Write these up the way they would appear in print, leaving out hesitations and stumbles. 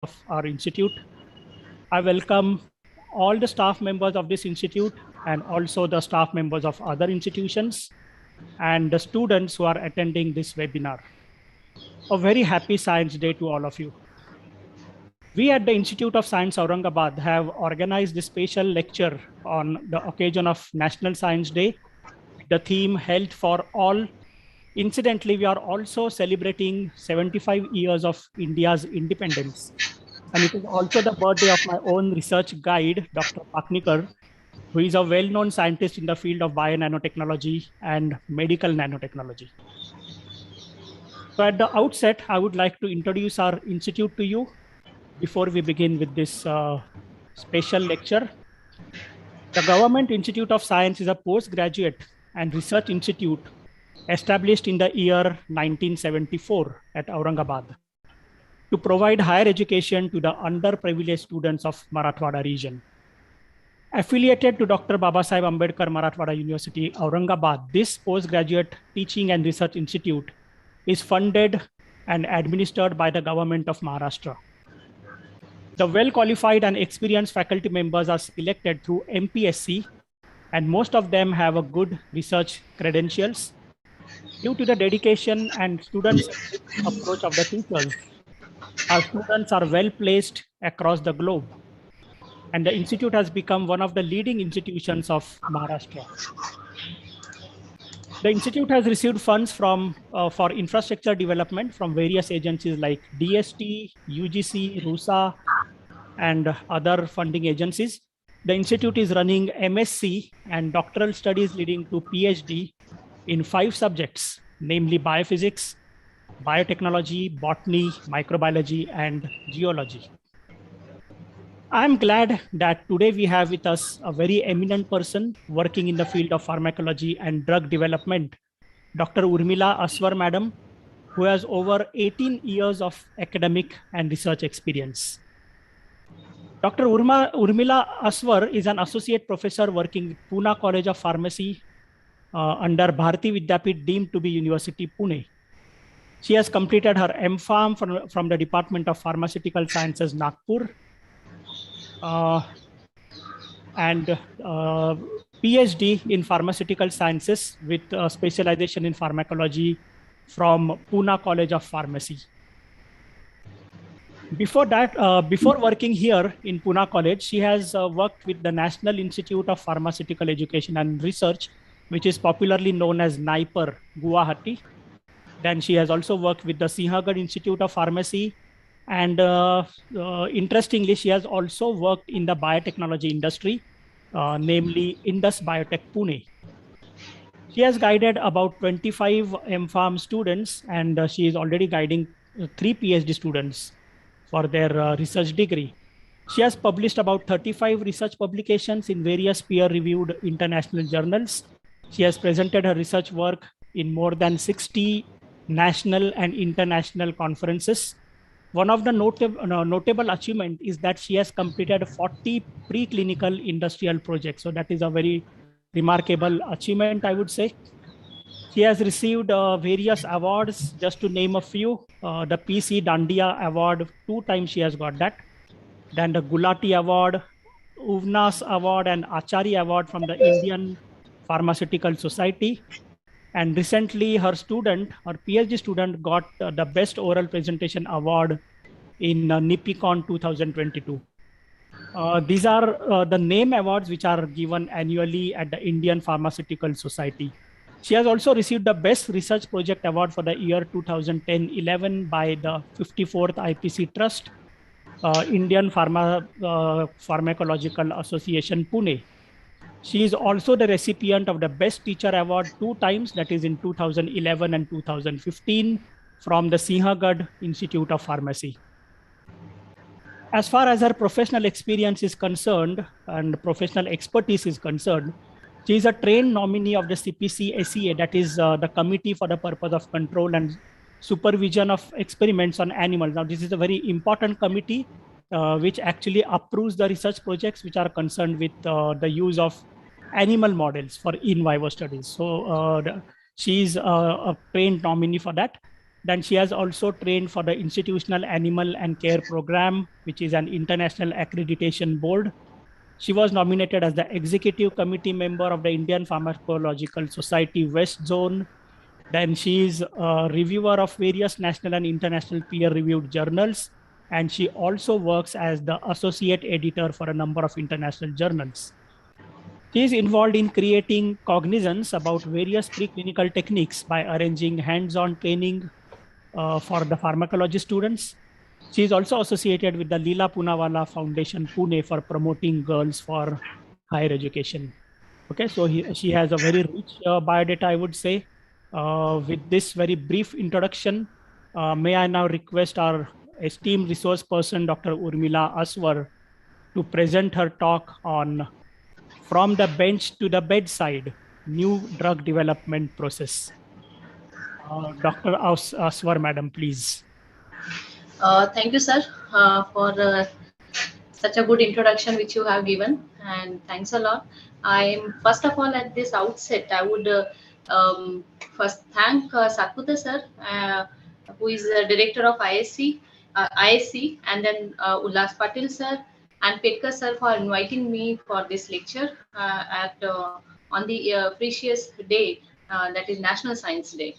of our institute. I welcome all the staff members of this institute and also the staff members of other institutions and the students who are attending this webinar. A very happy Science Day to all of you. We at the Institute of Science Aurangabad have organized this special lecture on the occasion of National Science Day. The theme Health for All. Incidentally, we are also celebrating 75 years of India's independence. And it is also the birthday of my own research guide, Dr. Paknikar, who is a well-known scientist in the field of bio-nanotechnology and medical nanotechnology. So at the outset, I would like to introduce our institute to you before we begin with this special lecture. The Government Institute of Science is a postgraduate and research institute established in the year 1974 at Aurangabad to provide higher education to the underprivileged students of Marathwada region. Affiliated to Dr. Babasaheb Ambedkar Marathwada University, Aurangabad, this postgraduate teaching and research institute is funded and administered by the government of Maharashtra. The well-qualified and experienced faculty members are selected through MPSC, and most of them have a good research credentials. Due to the dedication and student-centric approach of the teachers, our students are well placed across the globe, and the institute has become one of the leading institutions of Maharashtra. The institute has received funds for infrastructure development from various agencies like DST, UGC, RUSA, and other funding agencies. The institute is running MSc and doctoral studies leading to PhD in 5 subjects, namely biophysics, biotechnology, botany, microbiology, and geology. I'm glad that today we have with us a very eminent person working in the field of pharmacology and drug development, Dr. Urmila Aswar Madam, who has over 18 years of academic and research experience. Dr. Urmila Aswar is an associate professor working at Pune College of Pharmacy under Bharati Vidyapit deemed to be University Pune. She has completed her MPharm from the Department of Pharmaceutical Sciences, Nagpur, and PhD in Pharmaceutical Sciences with specialization in pharmacology from Pune College of Pharmacy. Before that, before working here in Pune College, she has worked with the National Institute of Pharmaceutical Education and Research, which is popularly known as NIPER, Guwahati. Then she has also worked with the Sinhagad Institute of Pharmacy. And interestingly, she has also worked in the biotechnology industry, namely Indus Biotech Pune. She has guided about 25 MPharm students, and she is already guiding 3 PhD students for their research degree. She has published about 35 research publications in various peer-reviewed international journals. She has presented her research work in more than 60 national and international conferences. One of the notable achievement is that she has completed 40 preclinical industrial projects. So that is a very remarkable achievement, I would say. She has received various awards, just to name a few. The PC Dandiya Award, 2 times she has got that. Then the Gulati Award, Uvnas Award, and Achari Award from the Indian Pharmaceutical Society. And recently, her PhD student, got the Best Oral Presentation Award in NIPICON 2022. These are the name awards which are given annually at the Indian Pharmaceutical Society. She has also received the Best Research Project Award for the year 2010-11 by the 54th IPC Trust, Indian Pharmacological Association, Pune. She is also the recipient of the Best Teacher Award 2 times, that is in 2011 and 2015, from the Sinhagad Institute of Pharmacy. As far as her professional experience is concerned and professional expertise is concerned, she is a trained nominee of the CPC SEA, that is the Committee for the Purpose of Control and Supervision of Experiments on Animals. Now, this is a very important committee which actually approves the research projects which are concerned with the use of animal models for in vivo studies. So she is a trained nominee for that. Then she has also trained for the Institutional Animal and Care Program, which is an international accreditation board. She was nominated as the executive committee member of the Indian Pharmacological Society West Zone. Then she is a reviewer of various national and international peer-reviewed journals. And she also works as the associate editor for a number of international journals. She is involved in creating cognizance about various preclinical techniques by arranging hands-on training for the pharmacology students. She is also associated with the Leela Poonawalla Foundation, Pune, for promoting girls for higher education. Okay, so she has a very rich biodata, I would say. With this very brief introduction, may I now request our esteemed resource person, Dr. Urmila Aswar, to present her talk on From the Bench to the Bedside, New Drug Development Process. Dr. Aswar, madam, please. Thank you, sir, for such a good introduction which you have given, and thanks a lot. I'm first of all at this outset, I would first thank Satputa sir, who is the director of ISC, and then Ullas Patil sir and Petka sir for inviting me for this lecture at on the precious day that is National Science Day.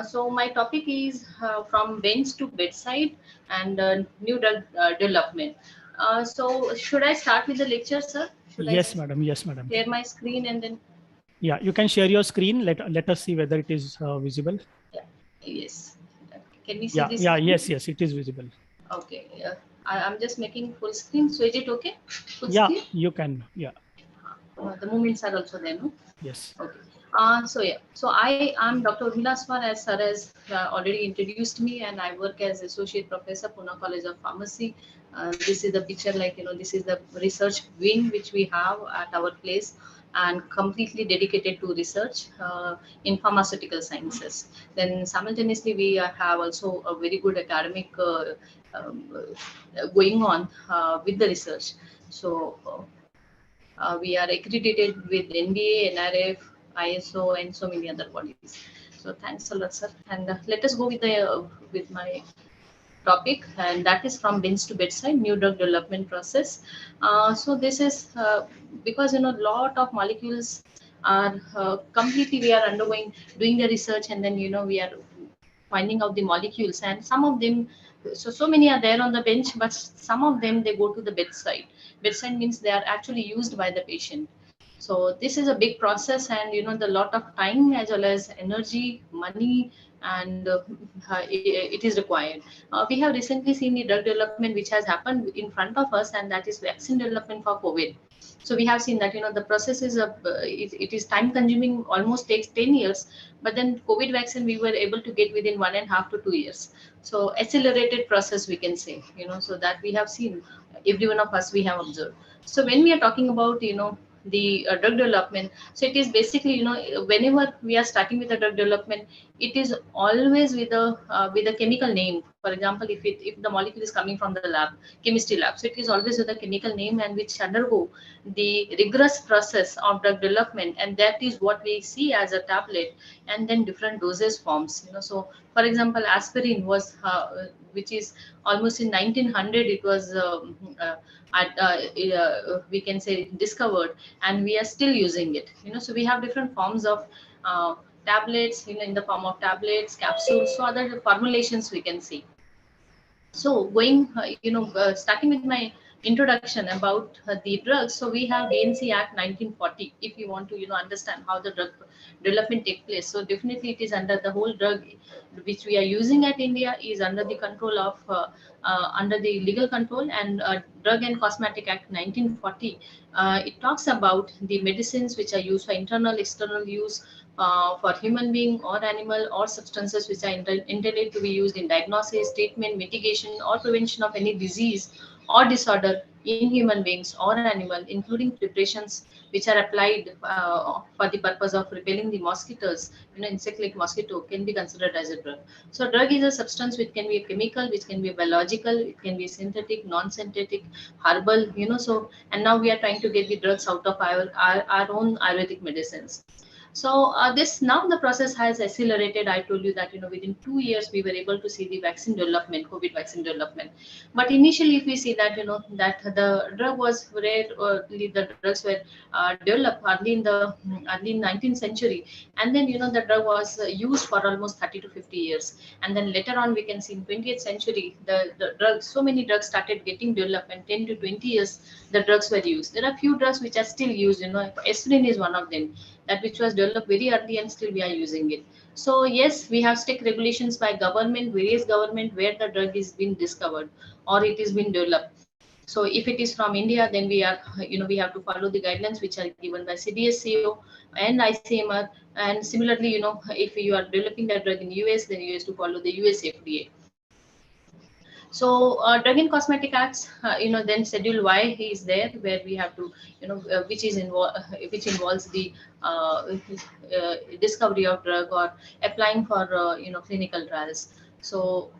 So my topic is from bench to bedside and new drug development. So should I start with the lecture, sir? Should I Yes, madam. Yes, madam. share my screen and then? Yeah, you can share your screen. Let us see whether it is visible. Yeah. Yes. Can we see Yeah, this yeah, screen? yes, it is visible. Okay. I'm just making full screen. So is it okay? Full Yeah, screen? you can. Yeah. The movements are also there, no? Yes. Okay. So yeah, so I am Dr. Urmila Swar, as sir has already introduced me, and I work as associate professor, Pune College of Pharmacy. This is the picture, like this is the research wing which we have at our place, and completely dedicated to research in pharmaceutical sciences. Then simultaneously, we have also a very good academic going on with the research. So. We are accredited with NBA, NRF, ISO, and so many other bodies. So thanks a lot, sir. And let us go with my topic, and that is from bench to bedside, new drug development process. So this is because lot of molecules are completely we are undergoing doing the research, and then we are finding out the molecules, and some of them, so many are there on the bench, but some of them they go to the bedside. Bedside means they are actually used by the patient. So this is a big process, and the lot of time as well as energy, money, and it is required. We have recently seen the drug development which has happened in front of us, and that is vaccine development for COVID. So we have seen that the process is it is time consuming, almost takes 10 years, but then COVID vaccine we were able to get within 1.5 to 2 years. So accelerated process, we can say, so that we have seen, every one of us we have observed. So when we are talking about the drug development, so it is basically whenever we are starting with the drug development, it is always with a chemical name. For example, if the molecule is coming from the lab, chemistry lab, so it is always with a chemical name, and which undergo the rigorous process of drug development, and that is what we see as a tablet, and then different dosage forms. So for example, aspirin was which is almost in 1900, it was we can say discovered, and we are still using it. So we have different forms of tablets, in the form of tablets, capsules, so other formulations we can see. So going, starting with my introduction about the drugs. So we have DNC Act 1940. If you want to, understand how the drug development take place. So definitely it is under the whole drug which we are using at India is under the control of, under the legal control, and Drug and Cosmetic Act 1940. It talks about the medicines which are used for internal, external use, for human being or animal, or substances which are intended to be used in diagnosis, treatment, mitigation, or prevention of any disease or disorder in human beings or animal, including preparations which are applied for the purpose of repelling the mosquitoes. Insect like mosquito can be considered as a drug. So drug is a substance which can be a chemical, which can be biological, it can be synthetic, non-synthetic, herbal. So, and now we are trying to get the drugs out of our own Ayurvedic medicines. So this now the process has accelerated. I told you that within 2 years we were able to see the vaccine development, COVID vaccine development. But initially, if we see that that the drug was rare, the drugs were developed early in 19th century, and then the drug was used for almost 30 to 50 years, and then later on we can see in 20th century the drugs, so many drugs started getting developed, and 10 to 20 years the drugs were used. There are few drugs which are still used. Aspirin is one of them, that which was developed very early and still we are using it. So yes, we have strict regulations by government, various government, where the drug is being discovered or it is being developed. So if it is from India, then we are, we have to follow the guidelines which are given by CDSCO and ICMR. And similarly, if you are developing that drug in US, then you have to follow the US FDA. So drug and cosmetic acts, then schedule Y is there, where we have to, which involves the discovery of drug or applying for clinical trials. So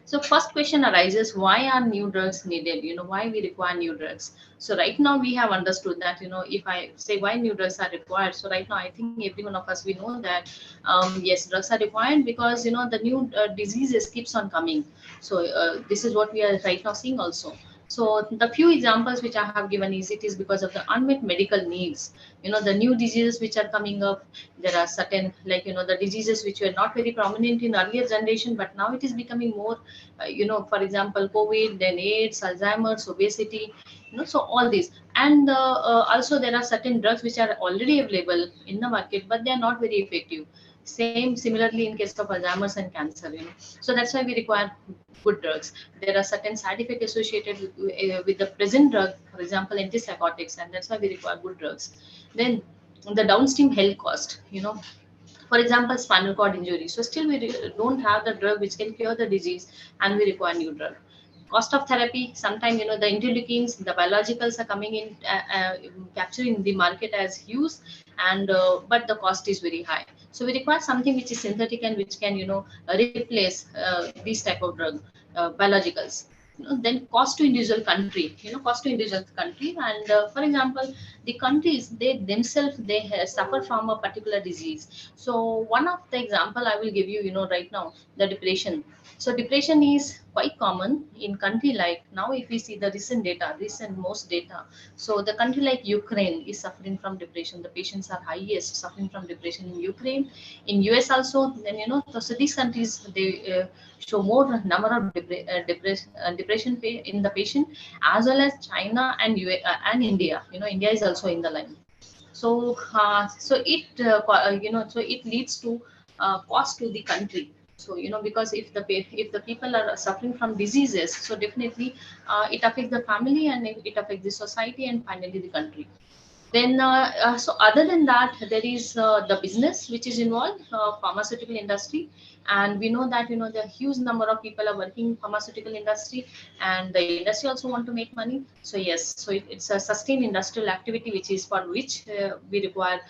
so first question arises, why are new drugs needed? Why we require new drugs? So right now we have understood that, if I say why new drugs are required, so right now I think every one of us, we know that, yes, drugs are required because, the new diseases keeps on coming. So this is what we are right now seeing also. So the few examples which I have given is, it is because of the unmet medical needs. The new diseases which are coming up, there are certain, like, the diseases which were not very prominent in earlier generation, but now it is becoming more, for example, COVID, then AIDS, Alzheimer's, obesity, so all these. And also there are certain drugs which are already available in the market, but they are not very effective. Similarly in case of Alzheimer's and cancer. So that's why we require good drugs. There are certain side effects associated with the present drug, for example antipsychotics, and that's why we require good drugs. Then the downstream health cost, for example spinal cord injury, so still we don't have the drug which can cure the disease, and we require new drug. Cost of therapy, sometimes the interleukins, the biologicals are coming in, capturing the market as use, and but the cost is very high. So we require something which is synthetic and which can replace these type of drug, biologicals. Then cost to individual country, cost to individual country. And for example, the countries, they themselves, they suffer from a particular disease. So one of the example I will give you, right now, the depression. So depression is quite common in country, like now if we see the recent most data. So the country like Ukraine is suffering from depression. The patients are highest suffering from depression in Ukraine, in US also. Then so these countries, they show more number of depression in the patient, as well as China and and India. India is also in the line. So so it leads to cost to the country. So because if the people are suffering from diseases, so definitely it affects the family, and it affects the society, and finally the country. Then so other than that, there is the business which is involved, pharmaceutical industry. And we know that the huge number of people are working in pharmaceutical industry, and the industry also want to make money. So yes, so it's a sustained industrial activity, which is for which we require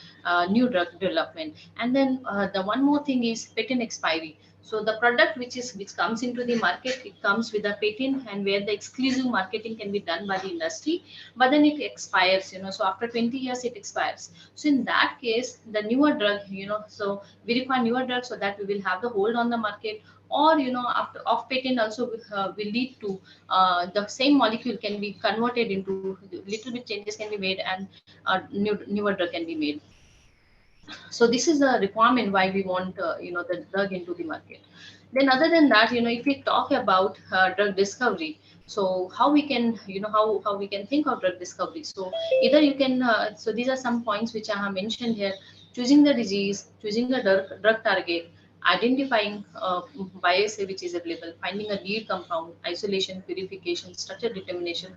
new drug development. And then the one more thing is patent expiry. So the product which comes into the market, it comes with a patent, and where the exclusive marketing can be done by the industry, but then it expires. So after 20 years it expires. So in that case, the newer drug, so we require newer drugs, so that we will have the hold on the market. Or after off patent also will lead to the same molecule can be converted into, little bit changes can be made, and newer drug can be made. So this is the requirement why we want the drug into the market. Then other than that, if we talk about drug discovery, so how we can, how we can think of drug discovery. So either you can so these are some points which I have mentioned here: choosing the disease, choosing a drug target, identifying bias which is available, finding a lead compound, isolation, purification, structure determination,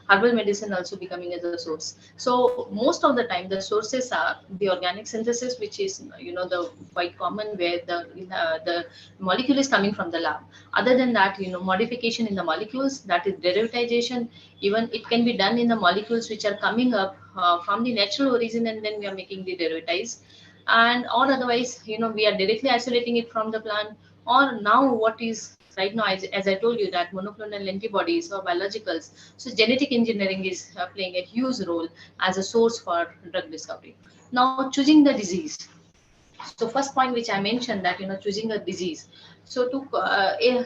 herbal medicine also becoming as a source. So most of the time the sources are the organic synthesis, which is the quite common, where the molecule is coming from the lab. Other than that, modification in the molecules, that is derivatization. Even it can be done in the molecules which are coming up from the natural origin, and then we are making the derivatives. And or otherwise, we are directly isolating it from the plant. Or now what is right now, as I told you, that monoclonal antibodies or biologicals. So genetic engineering is playing a huge role as a source for drug discovery. Now, choosing the disease. So first point which I mentioned, that choosing a disease. So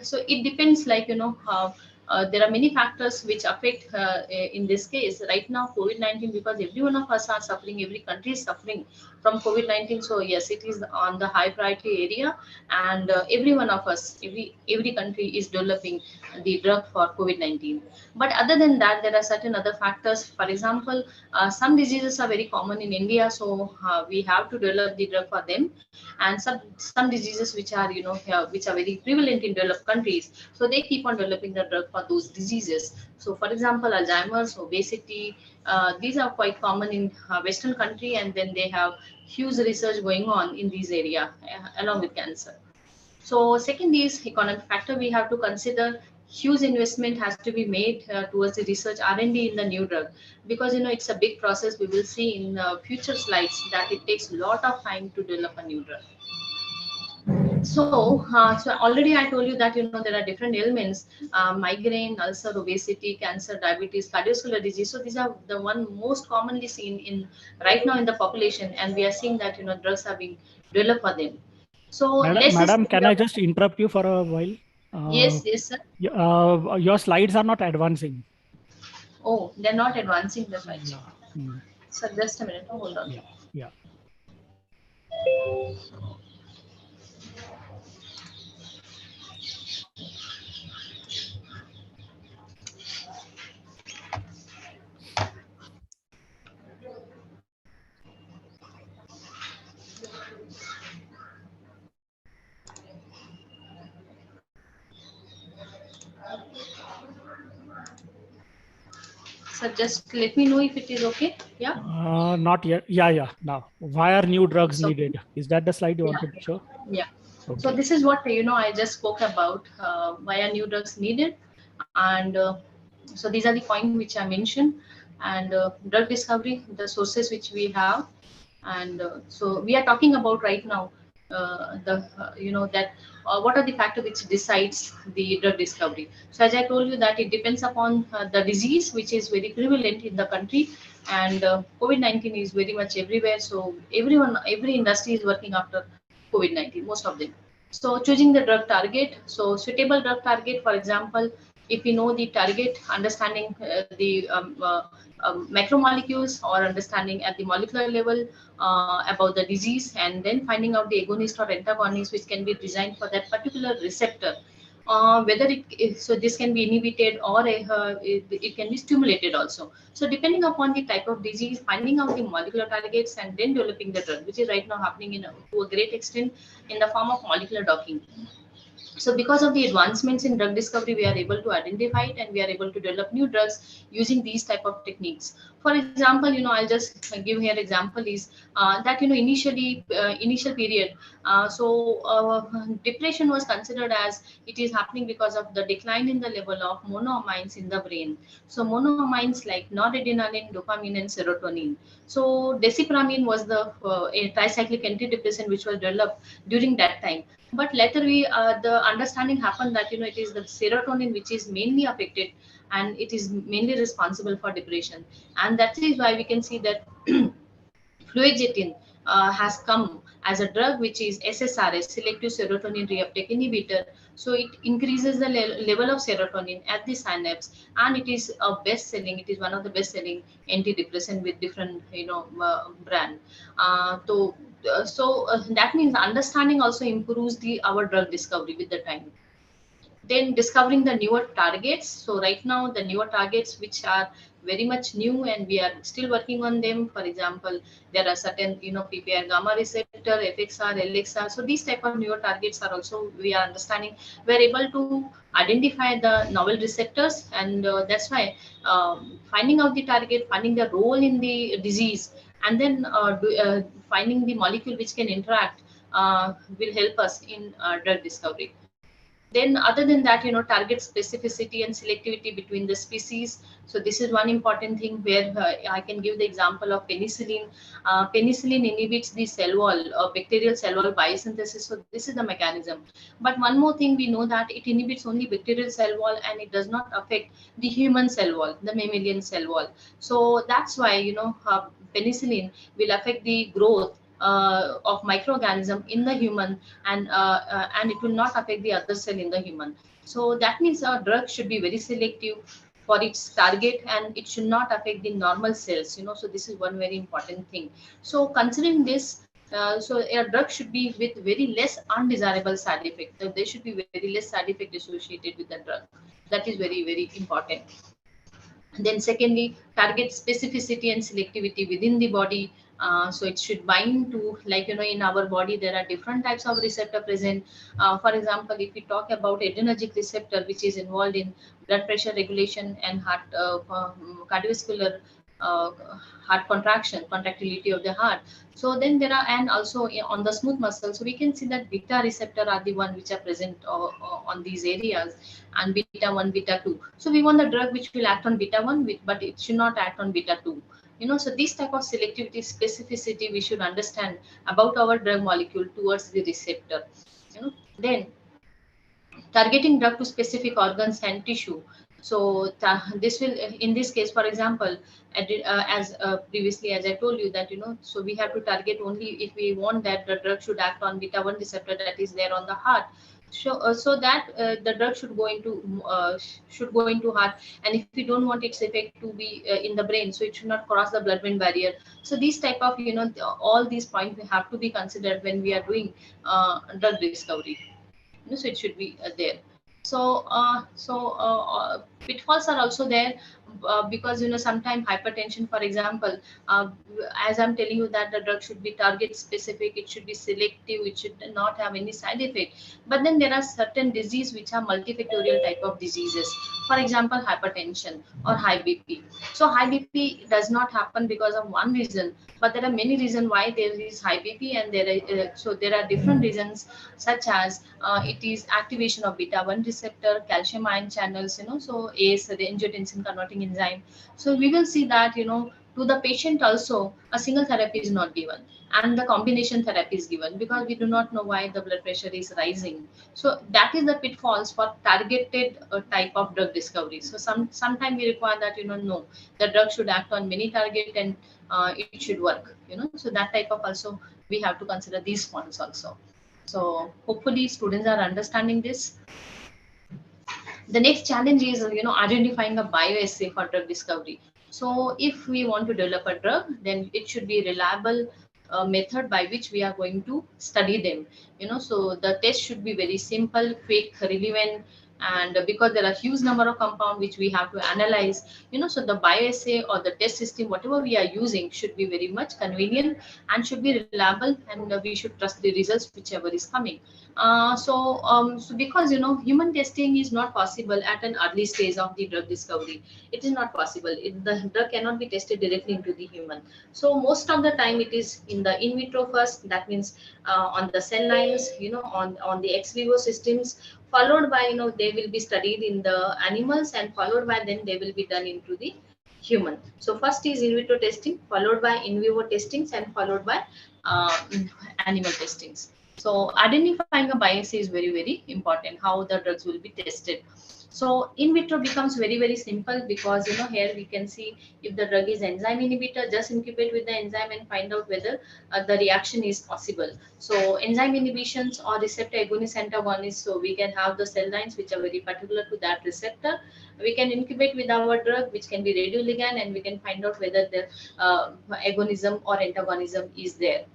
so it depends, like there are many factors which affect in this case. Right now, COVID-19, because every one of us are suffering, every country is suffering from COVID-19. So yes, it is on the high priority area, and every one of us, every country is developing the drug for COVID-19. But other than that, there are certain other factors. For example, some diseases are very common in India, so we have to develop the drug for them. And some diseases which are which are very prevalent in developed countries, so they keep on developing the drug for those diseases. So, for example, Alzheimer's, obesity, these are quite common in Western country, and then they have huge research going on in these area along with cancer. So second is economic factor. We have to consider huge investment has to be made towards the research R&D in the new drug, because it's a big process. We will see in future slides that it takes a lot of time to develop a new drug. So already I told you that there are different ailments: migraine, ulcer, obesity, cancer, diabetes, cardiovascular disease. So these are the one most commonly seen in right now in the population, and we are seeing that drugs are being developed for them. So let's just Madam, can I just interrupt you for a while? yes, yes, sir. Your slides are not advancing. Oh, they're not advancing that much. Yeah. Mm. So just a minute. Oh, hold on. Yeah. Yeah. So just let me know if it is okay. Yeah, Not yet. Yeah. Yeah. Now, why are new drugs it's okay. needed? Is that the slide you Yeah, wanted to show? yeah. So Okay. this is what I just spoke about, why are new drugs needed, and so these are the points which I mentioned, and drug discovery, the sources which we have, and so we are talking about right now the that what are the factors which decides the drug discovery. So as I told you that it depends upon the disease which is very prevalent in the country, and COVID-19 is very much everywhere. So every industry is working after COVID-19, most of them. So choosing the drug target, so suitable drug target, for example, if we know the target, understanding the macromolecules, or understanding at the molecular level about the disease, and then finding out the agonist or antagonist which can be designed for that particular receptor. Whether so this can be inhibited, or it can be stimulated also. So depending upon the type of disease, finding out the molecular targets and then developing the drug, which is right now happening to a great extent in the form of molecular docking. So because of the advancements in drug discovery, we are able to identify it, and we are able to develop new drugs using these type of techniques. For example, I'll just give here example is that initial period. Depression was considered as it is happening because of the decline in the level of monoamines in the brain. So monoamines like noradrenaline, dopamine, and serotonin. So desipramine was the a tricyclic antidepressant which was developed during that time. But later the understanding happened that it is the serotonin which is mainly affected, and it is mainly responsible for depression. And that is why we can see that fluoxetine has come as a drug which is SSRI, selective serotonin reuptake inhibitor. So it increases the level of serotonin at the synapse, and it is a best selling. It is one of the best selling antidepressant with different brand. That means understanding also improves the our drug discovery with the time. Then discovering the newer targets. So right now the newer targets which are very much new, and we are still working on them. For example, there are certain PPR gamma receptor, FXR, LXR. So these type of newer targets are also we are understanding. We are able to identify the novel receptors, and that's why finding out the target, finding the role in the disease, and then finding the molecule which can interact will help us in drug discovery. Then other than that, target specificity and selectivity between the species. So this is one important thing where I can give the example of penicillin. Penicillin inhibits the cell wall, bacterial cell wall biosynthesis. So this is the mechanism. But one more thing, we know that it inhibits only bacterial cell wall and it does not affect the human cell wall, the mammalian cell wall. So that's why, penicillin will affect the growth of microorganism in the human, and it will not affect the other cell in the human. So that means a drug should be very selective for its target, and it should not affect the normal cells. So this is one very important thing. So considering this, so a drug should be with very less undesirable side effect. There should be very less side effect associated with the drug. That is very, very important. Then secondly, target specificity and selectivity within the body. So it should bind to, like, in our body there are different types of receptor present. For example, if we talk about adrenergic receptor, which is involved in blood pressure regulation and heart, cardiovascular, uh, heart contractility of the heart. So then there are, and also on the smooth muscle, so we can see that beta receptor are the one which are present on these areas, and beta 1, beta 2. So we want the drug which will act on beta 1, but it should not act on beta 2. So this type of selectivity, specificity, we should understand about our drug molecule towards the receptor. Then targeting drug to specific organs and tissue. So this will, in this case, for example, as previously as I told you that, so we have to target only if we want that the drug should act on beta 1 receptor that is there on the heart. So that the drug should go into heart, and if we don't want its effect to be in the brain, so it should not cross the blood brain barrier. So these type of, all these points we have to be considered when we are doing drug discovery. So it should be there. So pitfalls are also there, because sometimes hypertension, for example, as I'm telling you that the drug should be target specific, it should be selective, it should not have any side effect. But then there are certain diseases which are multifactorial type of diseases. For example, hypertension or high BP. So high BP does not happen because of one reason, but there are many reasons why there is high BP, and there are different reasons, such as it is activation of beta 1 receptor, calcium ion channels, so ACE, the angiotensin converting enzyme. So we will see that, to the patient also, a single therapy is not given, and the combination therapy is given, because we do not know why the blood pressure is rising. So that is the pitfalls for targeted type of drug discovery. So sometime we require that, no, the drug should act on many target, and it should work. So that type of also we have to consider these points also. So hopefully students are understanding this. The next challenge is, identifying a bioassay for drug discovery. So if we want to develop a drug, then it should be reliable method by which we are going to study them. So the test should be very simple, quick, relevant, and because there are huge number of compound which we have to analyze, so the bioassay or the test system, whatever we are using, should be very much convenient and should be reliable, and we should trust the results whichever is coming. So because, human testing is not possible at an early stage of the drug discovery. It is not possible. The drug cannot be tested directly into the human. So most of the time it is in the in vitro first. That means on the cell lines, on the ex vivo systems, followed by, they will be studied in the animals, and followed by then they will be done into the human. So first is in vitro testing, followed by in vivo testings, and followed by animal testings. So identifying a biopsy is very, very important, how the drugs will be tested. So in vitro becomes very, very simple, because, here we can see if the drug is enzyme inhibitor, just incubate with the enzyme and find out whether the reaction is possible. So enzyme inhibitions or receptor agonist antagonist, so we can have the cell lines which are very particular to that receptor. We can incubate with our drug, which can be radioligand, and we can find out whether the agonism or antagonism is there.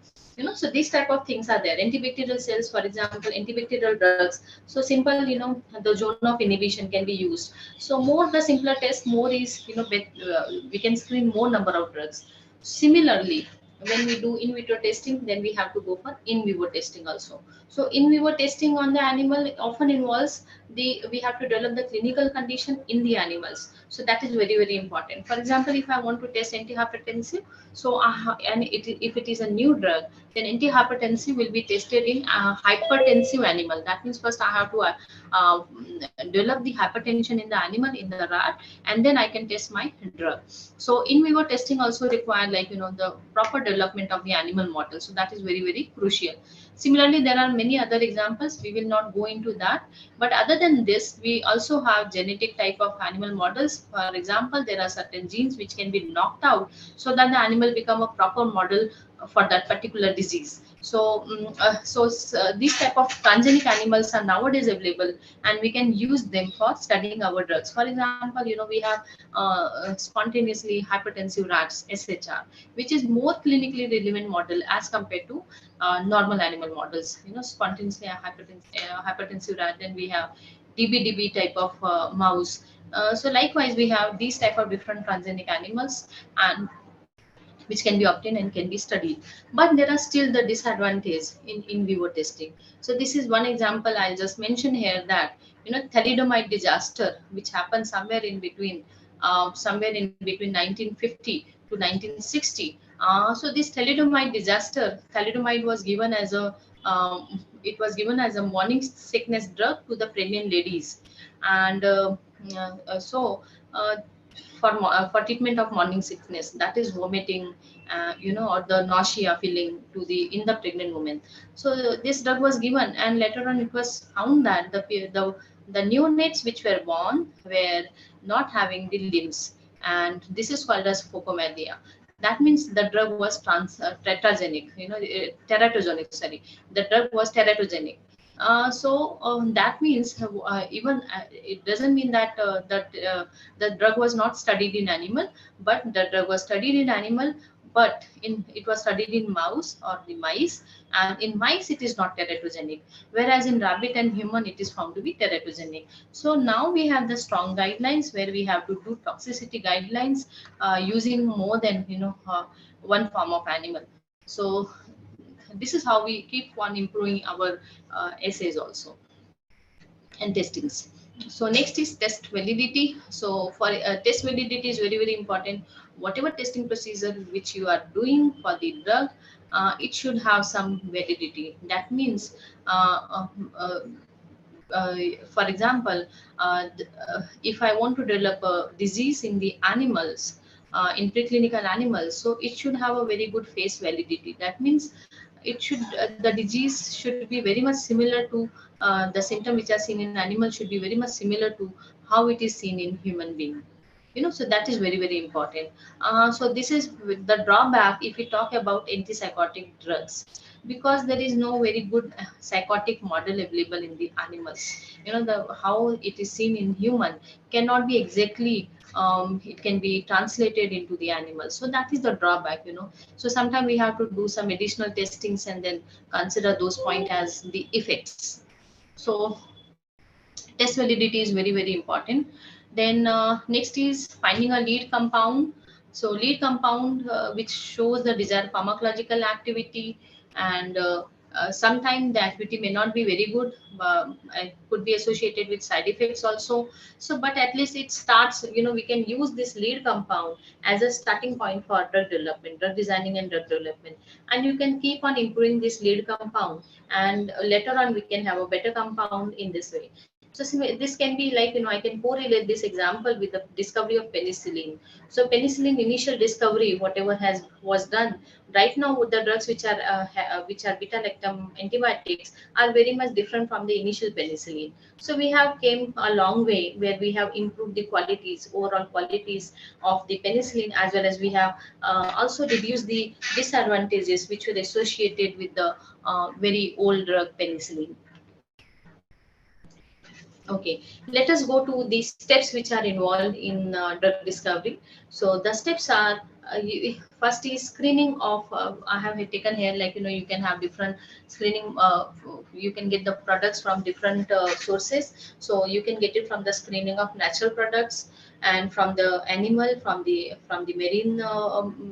So these type of things are there. Antibacterial cells, for example, antibacterial drugs. So simple, the zone of inhibition can be used. So more the simpler test, more is, we can screen more number of drugs. Similarly, when we do in vitro testing, then we have to go for in vivo testing also. So in vivo testing on the animal often involves we have to develop the clinical condition in the animals. So that is very important. For example, if I want to test antihypertensive, so if it is a new drug, then antihypertensive will be tested in a hypertensive animal. That means first I have to develop the hypertension in the animal, in the rat, and then I can test my drug. So in vivo testing also require, like, the proper development of the animal model. So that is very crucial. Similarly, there are many other examples, we will not go into that. But other than this, we also have genetic type of animal models. For example, there are certain genes which can be knocked out so that the animal become a proper model for that particular disease. So these type of transgenic animals are nowadays available, and we can use them for studying our drugs. For example, we have spontaneously hypertensive rats, SHR, which is more clinically relevant model as compared to normal animal models. Spontaneously hypertensive rat. Then we have DBDB type of mouse. So likewise, we have these type of different transgenic animals, and which can be obtained and can be studied. But there are still the disadvantage in vivo testing. So this is one example I'll just mention here, that thalidomide disaster, which happened somewhere in between 1950 to 1960. So this thalidomide was given as a morning sickness drug to the pregnant ladies. And so uh, for treatment of morning sickness, that is vomiting, or the nausea feeling to the in the pregnant woman. So this drug was given, and later on it was found that the neonates which were born were not having the limbs, and this is called as phocomelia. That means the drug was teratogenic, teratogenic, sorry, the drug was teratogenic. That means even it doesn't mean that the drug was not studied in animal, but the drug was studied in animal, but it was studied in mouse or the mice, and in mice it is not teratogenic, whereas in rabbit and human it is found to be teratogenic. So now we have the strong guidelines where we have to do toxicity guidelines using more than one form of animal. So this is how we keep on improving our essays also, and testings. So next is test validity. So for test validity is very important. Whatever testing procedure which you are doing for the drug, it should have some validity. That means uh, uh, uh, uh, for example, if I want to develop a disease in the animals, in preclinical animals, so it should have a very good face validity. That means the disease should be very much similar to the symptom which are seen in animals should be very much similar to how it is seen in human being. So that is very important. So this is the drawback if we talk about antipsychotic drugs, because there is no very good psychotic model available in the animals. The how it is seen in human cannot be exactly it can be translated into the animal. So that is the drawback. So sometimes we have to do some additional testings and then consider those point as the effects. So test validity is very important. Then next is finding a lead compound. So lead compound which shows the desired pharmacological activity, and sometimes the activity may not be very good, it could be associated with side effects also. So but at least it starts, we can use this lead compound as a starting point for drug development, drug designing and drug development. And you can keep on improving this lead compound, and later on we can have a better compound in this way. So this can be like, I can correlate this example with the discovery of penicillin. So penicillin initial discovery, whatever was done, right now with the drugs which are beta lactam antibiotics are very much different from the initial penicillin. So we have came a long way where we have improved the qualities, overall qualities of the penicillin, as well as we have also reduced the disadvantages which were associated with the very old drug penicillin. Okay, let us go to the steps which are involved in drug discovery. So the steps are first is screening of. I have taken here, like, you can have different screening. You can get the products from different sources. So you can get it from the screening of natural products, and from the animal, from the marine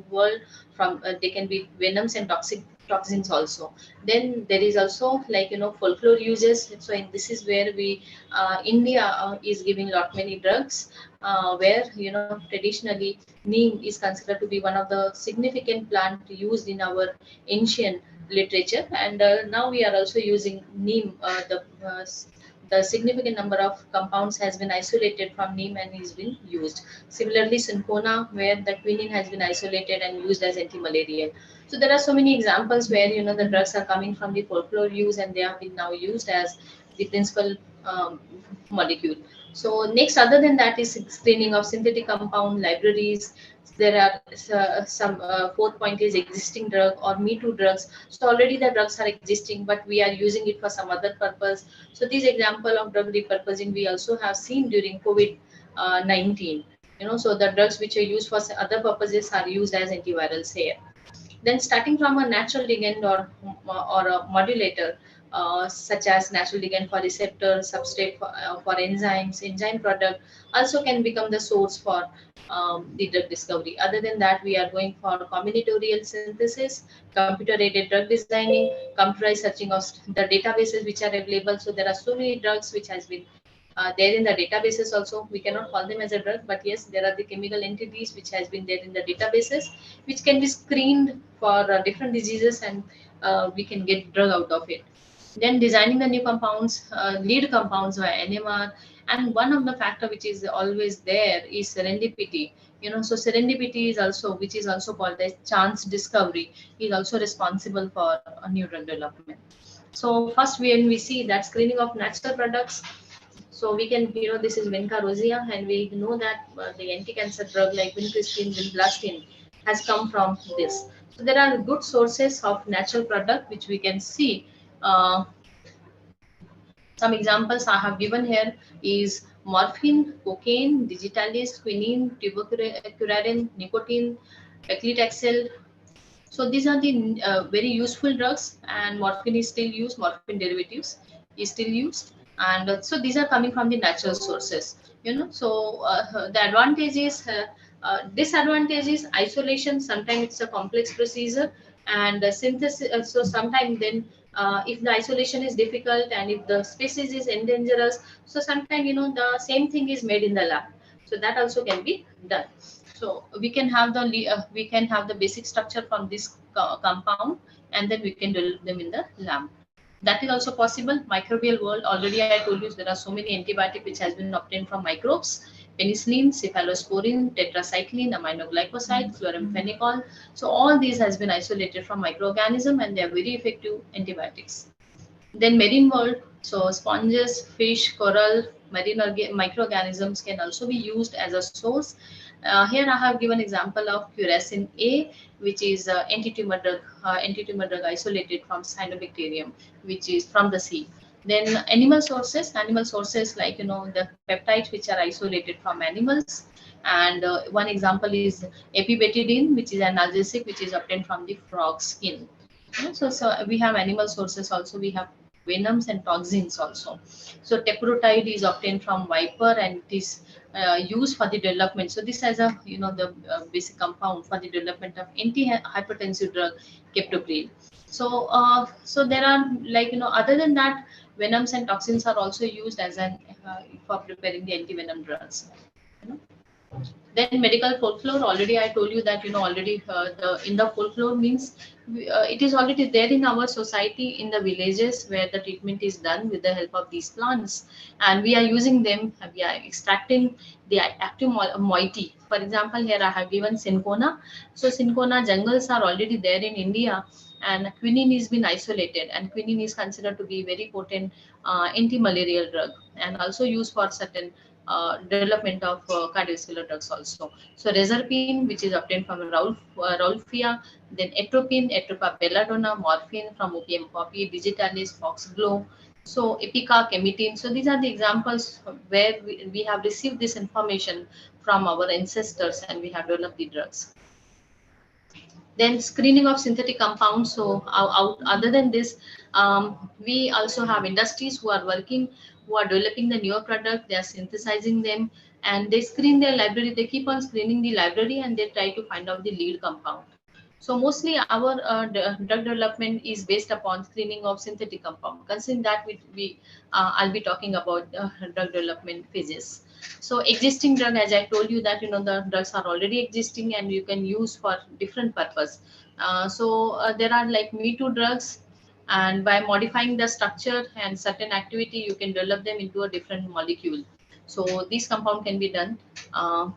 world, from they can be venoms and toxins also. Then there is also, like, folklore uses. So this is where we India is giving lot many drugs, where, traditionally neem is considered to be one of the significant plant used in our ancient literature, and now we are also using neem. The significant number of compounds has been isolated from neem and is being used. Similarly, cinchona, where the quinine has been isolated and used as anti-malarial. So there are so many examples where, the drugs are coming from the folklore use, and they have been now used as the principal molecule. So next, other than that, is screening of synthetic compound libraries. There are some fourth point is existing drug or me too drugs. So already the drugs are existing, but we are using it for some other purpose. So these example of drug repurposing we also have seen during COVID 19. So the drugs which are used for other purposes are used as antivirals here. Then, starting from a natural ligand or a modulator, such as natural ligand for receptor, substrate for enzymes, enzyme product, also can become the source for the drug discovery. Other than that, we are going for combinatorial synthesis, computer-aided drug designing, computerized searching of the databases which are available. So there are so many drugs which has been there in the databases also. We cannot call them as a drug, but yes, there are the chemical entities which has been there in the databases, which can be screened for different diseases, and we can get drug out of it. Then designing the new compounds, lead compounds by NMR, and one of the factor which is always there is serendipity. So serendipity is also, which is also called as chance discovery, is also responsible for a new drug development. So first, when we see that screening of natural products, so we can, this is Vinca rosea, and we know that the anti-cancer drug like vincristine, vinblastine has come from this. So there are good sources of natural product which we can see. Uh, some examples I have given here is morphine, cocaine, digitalis, quinine, tuberculin, nicotine, paclitaxel. So these are the very useful drugs, and morphine is still used. Morphine derivatives is still used, and so these are coming from the natural sources. So the advantage is, disadvantage is isolation. Sometimes it's a complex procedure, and synthesis. So sometimes then, if the isolation is difficult and if the species is endangerous, so sometimes, the same thing is made in the lab. So that also can be done. So we can have the basic structure from this compound, and then we can develop them in the lab. That is also possible. Microbial world, already I told you there are so many antibiotics which has been obtained from microbes: penicillin, cephalosporin, tetracycline, aminoglycoside, chloramphenicol. So all these has been isolated from microorganism, and they are very effective antibiotics. Then marine world, so sponges, fish, coral, marine microorganisms can also be used as a source. Here I have given example of curacin A, which is anti-tumor drug isolated from cyanobacterium, which is from the sea. Then animal sources like, the peptides which are isolated from animals, and one example is epibetidine, which is analgesic, which is obtained from the frog skin. So we have animal sources also. We have venoms and toxins also. So teprotide is obtained from viper, and it is used for the development. So this has a, the basic compound for the development of anti-hypertensive drug captopril. So there are, like, other than that, venoms and toxins are also used as an for preparing the anti-venom drugs. You know. Then medical folklore, already I told you that, already the in the folklore means, it is already there in our society, in the villages, where the treatment is done with the help of these plants, and we are using them. We are extracting the active moiety. For example, here I have given cinchona. So cinchona jungles are already there in India, and quinine is been isolated, and quinine is considered to be very potent anti-malarial drug, and also used for certain development of cardiovascular drugs also. So reserpine, which is obtained from Rolfia, then atropine, Atropa belladonna, morphine from opium poppy, digitalis, foxglove, so epica, chemitine. So these are the examples where we have received this information from our ancestors, and we have developed the drugs. Then screening of synthetic compounds. So other than this, we also have industries who are working, who are developing the newer product. They are synthesizing them, and they screen their library. They keep on screening the library, and they try to find out the lead compound. So mostly our drug development is based upon screening of synthetic compound. Considering that, I'll be talking about drug development phases. So existing drug, as I told you that the drugs are already existing and you can use for different purpose. There are like me too drugs, and by modifying the structure and certain activity, you can develop them into a different molecule. So this compound can be done. Uh,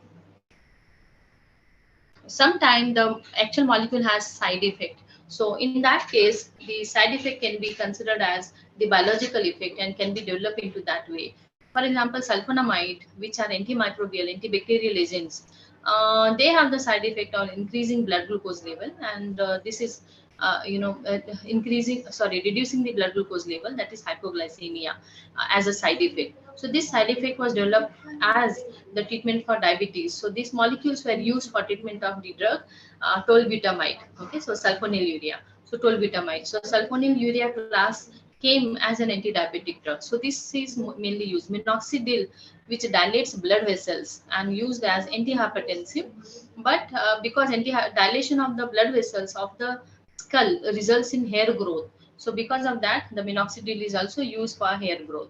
Sometimes the actual molecule has side effect. So in that case, the side effect can be considered as the biological effect and can be developed into that way. For example, sulfonamide, which are antimicrobial, antibacterial agents, they have the side effect on increasing blood glucose level, and this is reducing the blood glucose level, that is hypoglycemia, as a side effect. So this side effect was developed as the treatment for diabetes. So these molecules were used for treatment of the drug tolbutamide. Okay, so sulfonylurea. So tolbutamide. So sulfonylurea class came as an anti-diabetic drug. So this is mainly used. Minoxidil, which dilates blood vessels and used as antihypertensive, but because dilation of the blood vessels of the skull results in hair growth. So because of that, the minoxidil is also used for hair growth,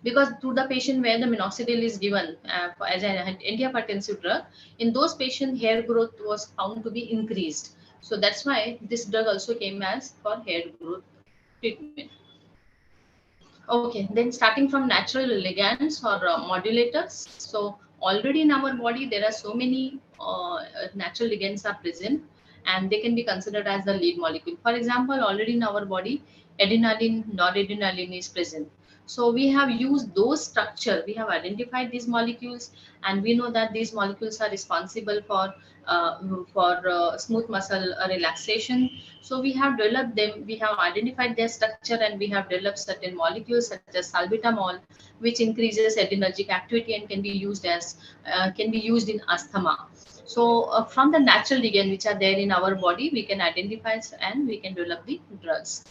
because to the patient where the minoxidil is given as an antihypertensive drug, in those patients hair growth was found to be increased. So that's why this drug also came as for hair growth treatment. Okay, then starting from natural ligands or modulators. So already in our body there are so many natural ligands are present, and they can be considered as the lead molecule. For example, already in our body, adrenaline, noradrenaline is present. So we have used those structure. We have identified these molecules, and we know that these molecules are responsible for smooth muscle relaxation. So we have developed them, we have identified their structure, and we have developed certain molecules such as salbutamol, which increases adrenergic activity and can be used in asthma. So from the natural ligand which are there in our body, we can identify and we can develop the drugs.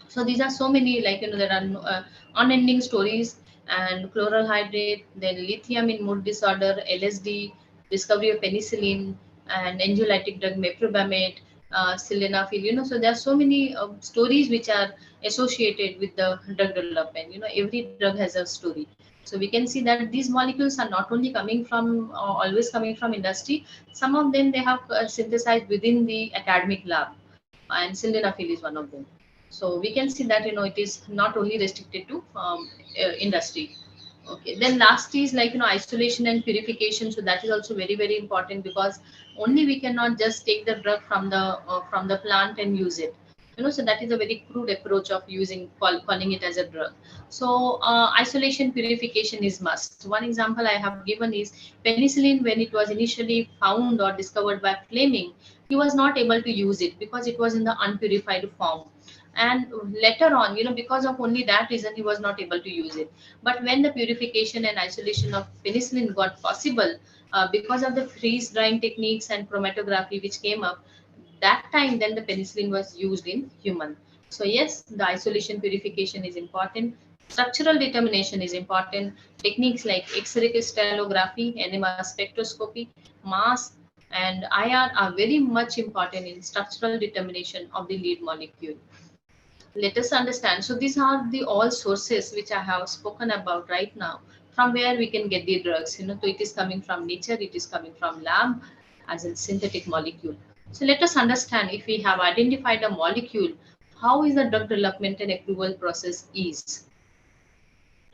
So these are so many, like there are unending stories. And chloral hydrate, then lithium in mood disorder, LSD, discovery of penicillin, and anxiolytic drug meprobamate, sildenafil. So there are so many stories which are associated with the drug development. Every drug has a story. So we can see that these molecules are not only coming from always coming from industry. Some of them they have synthesized within the academic lab, and sildenafil is one of them. So we can see that it is not only restricted to industry. Okay, then last is like isolation and purification. So that is also very very important, because only we cannot just take the drug from the plant and use it. So that is a very crude approach of calling it as a drug. So isolation purification is must. One example I have given is penicillin. When it was initially found or discovered by Fleming, he was not able to use it because it was in the unpurified form, and later on, because of only that reason, he was not able to use it. But when the purification and isolation of penicillin got possible, because of the freeze drying techniques and chromatography which came up, that time then the penicillin was used in human. So yes, the isolation purification is important. Structural determination is important. Techniques like X-ray crystallography, NMR spectroscopy, mass, and IR are very much important in structural determination of the lead molecule. Let us understand. So these are the all sources which I have spoken about right now, from where we can get the drugs. So it is coming from nature, it is coming from lab as a synthetic molecule. So let us understand, if we have identified a molecule, how is the drug development and approval process is.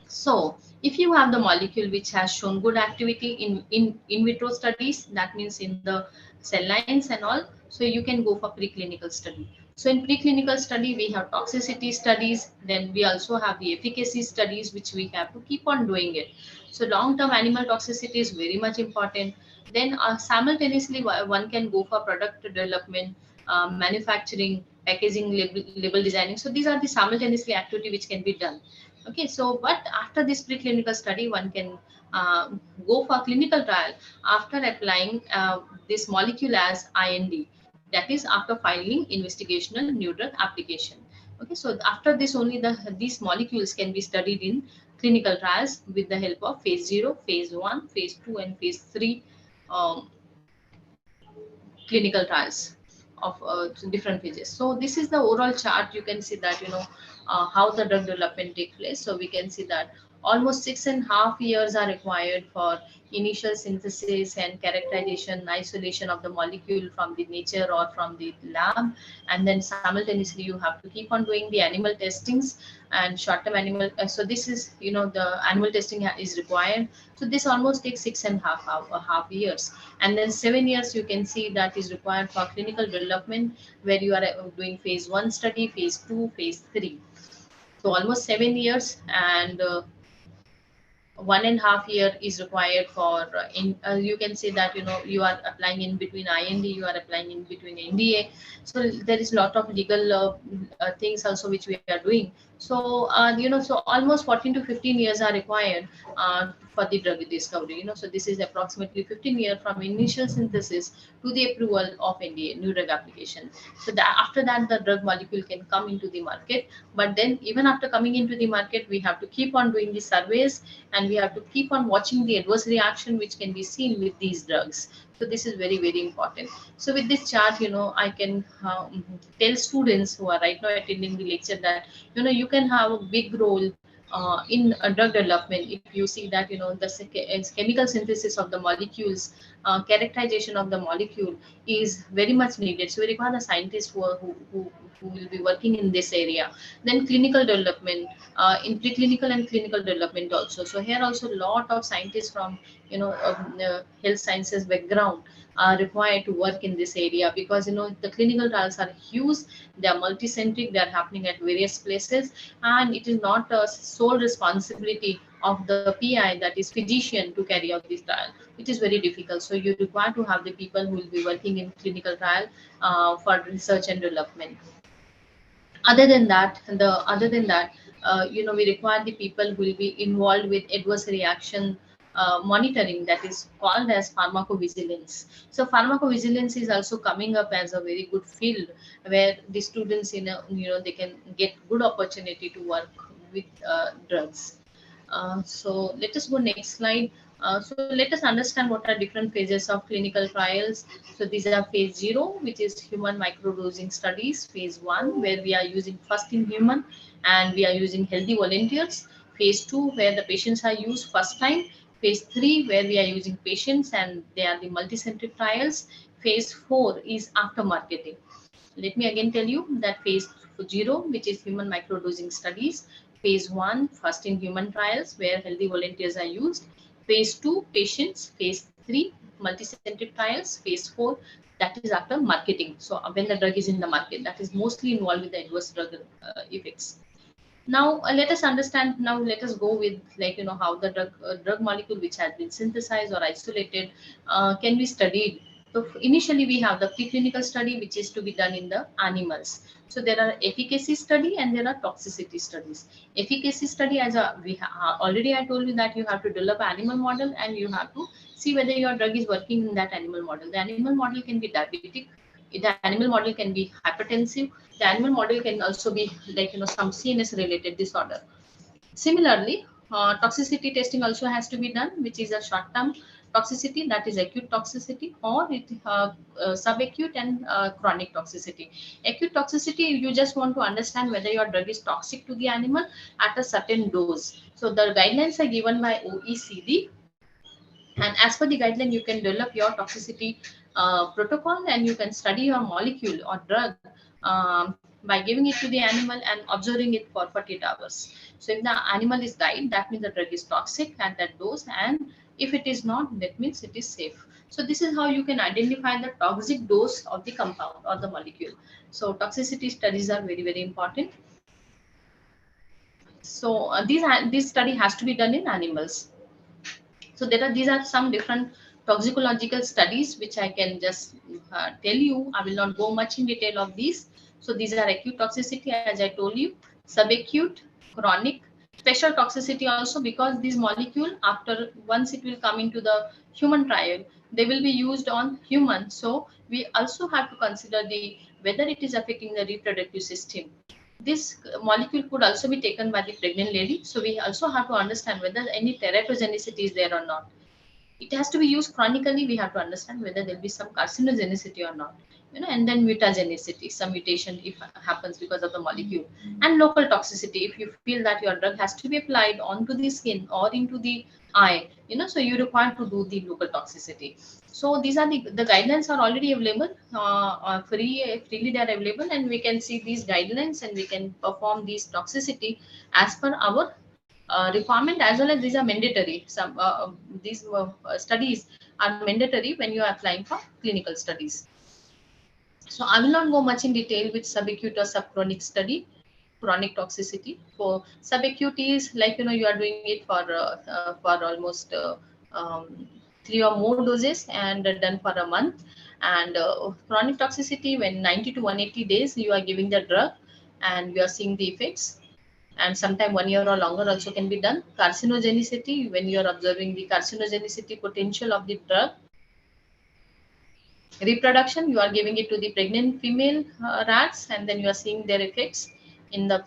So, if you have the molecule which has shown good activity in vitro studies, that means in the cell lines and all, so you can go for preclinical study. So, in preclinical study, we have toxicity studies, then we also have the efficacy studies, which we have to keep on doing it. So, long-term animal toxicity is very much important. Then, simultaneously, one can go for product development, manufacturing, packaging, label designing. So, these are the simultaneously activity which can be done. Okay, so but after this preclinical study, one can uh, go for clinical trial after applying this molecule as IND. That is after filing investigational new drug application. Okay, so after this only these molecules can be studied in clinical trials with the help of phase 0, phase 1, phase 2, and phase 3 um, clinical trials of different phases. So this is the overall chart. You can see that, how the drug development take place. So we can see that almost 6.5 years are required for initial synthesis and characterization, isolation of the molecule from the nature or from the lab, and then simultaneously you have to keep on doing the animal testings and short-term animal. So this is, the animal testing is required. So this almost takes 6.5 years, and then 7 years you can see that is required for clinical development, where you are doing phase 1 study, phase 2, phase 3. So almost 7 years, and 1.5 year is required for you can say that, you are applying in between IND, you are applying in between NDA. So there is a lot of legal things also which we are doing. So so almost 14 to 15 years are required for the drug discovery. So this is approximately 15 years from initial synthesis to the approval of NDA, new drug application. So that after that the drug molecule can come into the market. But then even after coming into the market, we have to keep on doing the surveys, and we have to keep on watching the adverse reaction which can be seen with these drugs. So this is very, very important. So with this chart, I can tell students who are right now attending the lecture that, you can have a big role in drug development if you see that, the chemical synthesis of the molecules, characterization of the molecule is very much needed. So we require the scientists who will be working in this area. Then clinical development, in preclinical and clinical development also. So here also a lot of scientists from, health sciences background are required to work in this area, because the clinical trials are huge, they are multicentric, they are happening at various places, and it is not a sole responsibility of the PI, that is physician, to carry out this trial. It is very difficult. So you require to have the people who will be working in clinical trial for research and development. We require the people who will be involved with adverse reaction monitoring, that is called as pharmacovigilance. So pharmacovigilance is also coming up as a very good field, where the students, they can get good opportunity to work with drugs. So let us go next slide. So let us understand what are different phases of clinical trials. So these are phase 0, which is human microdosing studies. Phase 1, where we are using first in human and we are using healthy volunteers. Phase 2, where the patients are used first time. Phase 3, where we are using patients and they are the multicentric trials. Phase 4 is after marketing. Let me again tell you that phase 0, which is human microdosing studies. Phase 1, first in human trials, where healthy volunteers are used. Phase 2, patients. Phase 3, multicentric trials. Phase 4, that is after marketing. So when the drug is in the market, that is mostly involved with the adverse drug effects. Now let us understand. Now let us go with, how the drug molecule which has been synthesized or isolated can be studied. So initially we have the preclinical study, which is to be done in the animals. So there are efficacy study and there are toxicity studies. Efficacy study, as already I told you that you have to develop an animal model and you have to see whether your drug is working in that animal model. The animal model can be diabetic, the animal model can be hypertensive, the animal model can also be like, some CNS related disorder. Similarly, toxicity testing also has to be done, which is a short term toxicity, that is acute toxicity, or subacute and chronic toxicity. Acute toxicity, you just want to understand whether your drug is toxic to the animal at a certain dose. So the guidelines are given by OECD, and as per the guideline you can develop your toxicity protocol, and you can study your molecule or drug by giving it to the animal and observing it for 48 hours. So if the animal is died, that means the drug is toxic at that dose, and if it is not, that means it is safe. So this is how you can identify the toxic dose of the compound or the molecule. So toxicity studies are very, very important. So this study has to be done in animals. So these are some different toxicological studies which I can just tell you. I will not go much in detail of these. So these are acute toxicity, as I told you, subacute, chronic, special toxicity also, because this molecule, after once it will come into the human trial, they will be used on humans. So we also have to consider the whether it is affecting the reproductive system. This molecule could also be taken by the pregnant lady. So we also have to understand whether any teratogenicity is there or not. It has to be used chronically. We have to understand whether there will be some carcinogenicity or not. And then mutagenicity, some mutation if happens because of the molecule, and local toxicity. If you feel that your drug has to be applied onto the skin or into the eye, so you require to do the local toxicity. So these are the guidelines are already available, freely they are available, and we can see these guidelines and we can perform these toxicity as per our requirement, as well as these are mandatory. Some these studies are mandatory when you are applying for clinical studies. So I will not go much in detail with subacute or subchronic study. Chronic toxicity for subacute is like you are doing it for almost 3 or more doses and done for a month. And chronic toxicity, when 90 to 180 days you are giving the drug and you are seeing the effects, and sometime 1 year or longer also can be done. Carcinogenicity, when you are observing the carcinogenicity potential of the drug. Reproduction, you are giving it to the pregnant female rats, and then you are seeing their effects in the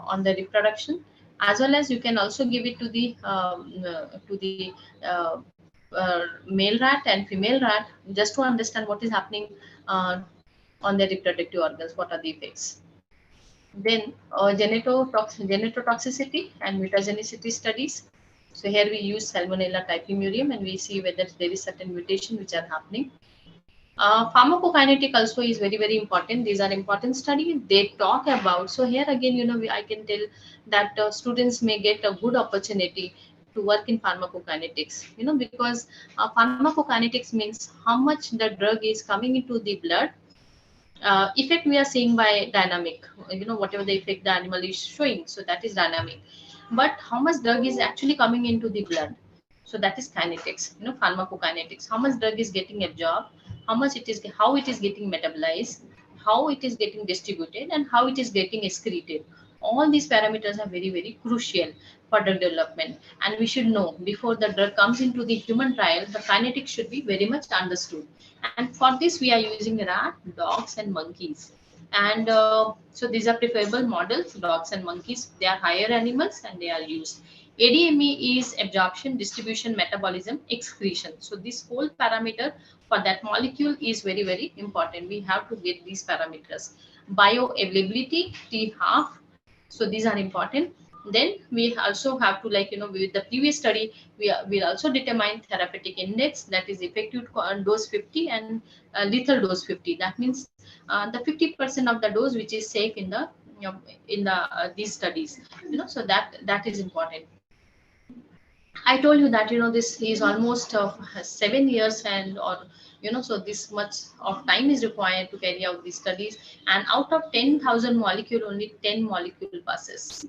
on the reproduction, as well as you can also give it to the uh, male rat and female rat, just to understand what is happening uh, on their reproductive organs, what are the effects. Then genotoxicity and mutagenicity studies. So here we use Salmonella typhimurium and we see whether there is certain mutation which are happening. Pharmacokinetic also is very, very important. These are important studies they talk about. So here again, I can tell that students may get a good opportunity to work in pharmacokinetics, because pharmacokinetics means how much the drug is coming into the blood. Effect we are seeing by dynamic, whatever the effect the animal is showing, so that is dynamic. But how much drug is actually coming into the blood, so that is kinetics, pharmacokinetics. How much drug is getting absorbed, how it is getting metabolized, how it is getting distributed, and how it is getting excreted. All these parameters are very, very crucial for drug development, and we should know before the drug comes into the human trial, the kinetics should be very much understood. And for this we are using rat, dogs, and monkeys. And so these are preferable models. Dogs and monkeys, they are higher animals and they are used. ADME is absorption, distribution, metabolism, excretion. So this whole parameter for that molecule is very, very important. We have to get these parameters. Bioavailability, T half. So these are important. Then we also have to, like, with the previous study, we will also determine therapeutic index, that is effective dose 50 and lethal dose 50. That means the 50% of the dose which is safe in the these studies. So that is important. I told you that this is almost 7 years, and or so this much of time is required to carry out these studies. And out of 10,000 molecule, only 10 molecule passes.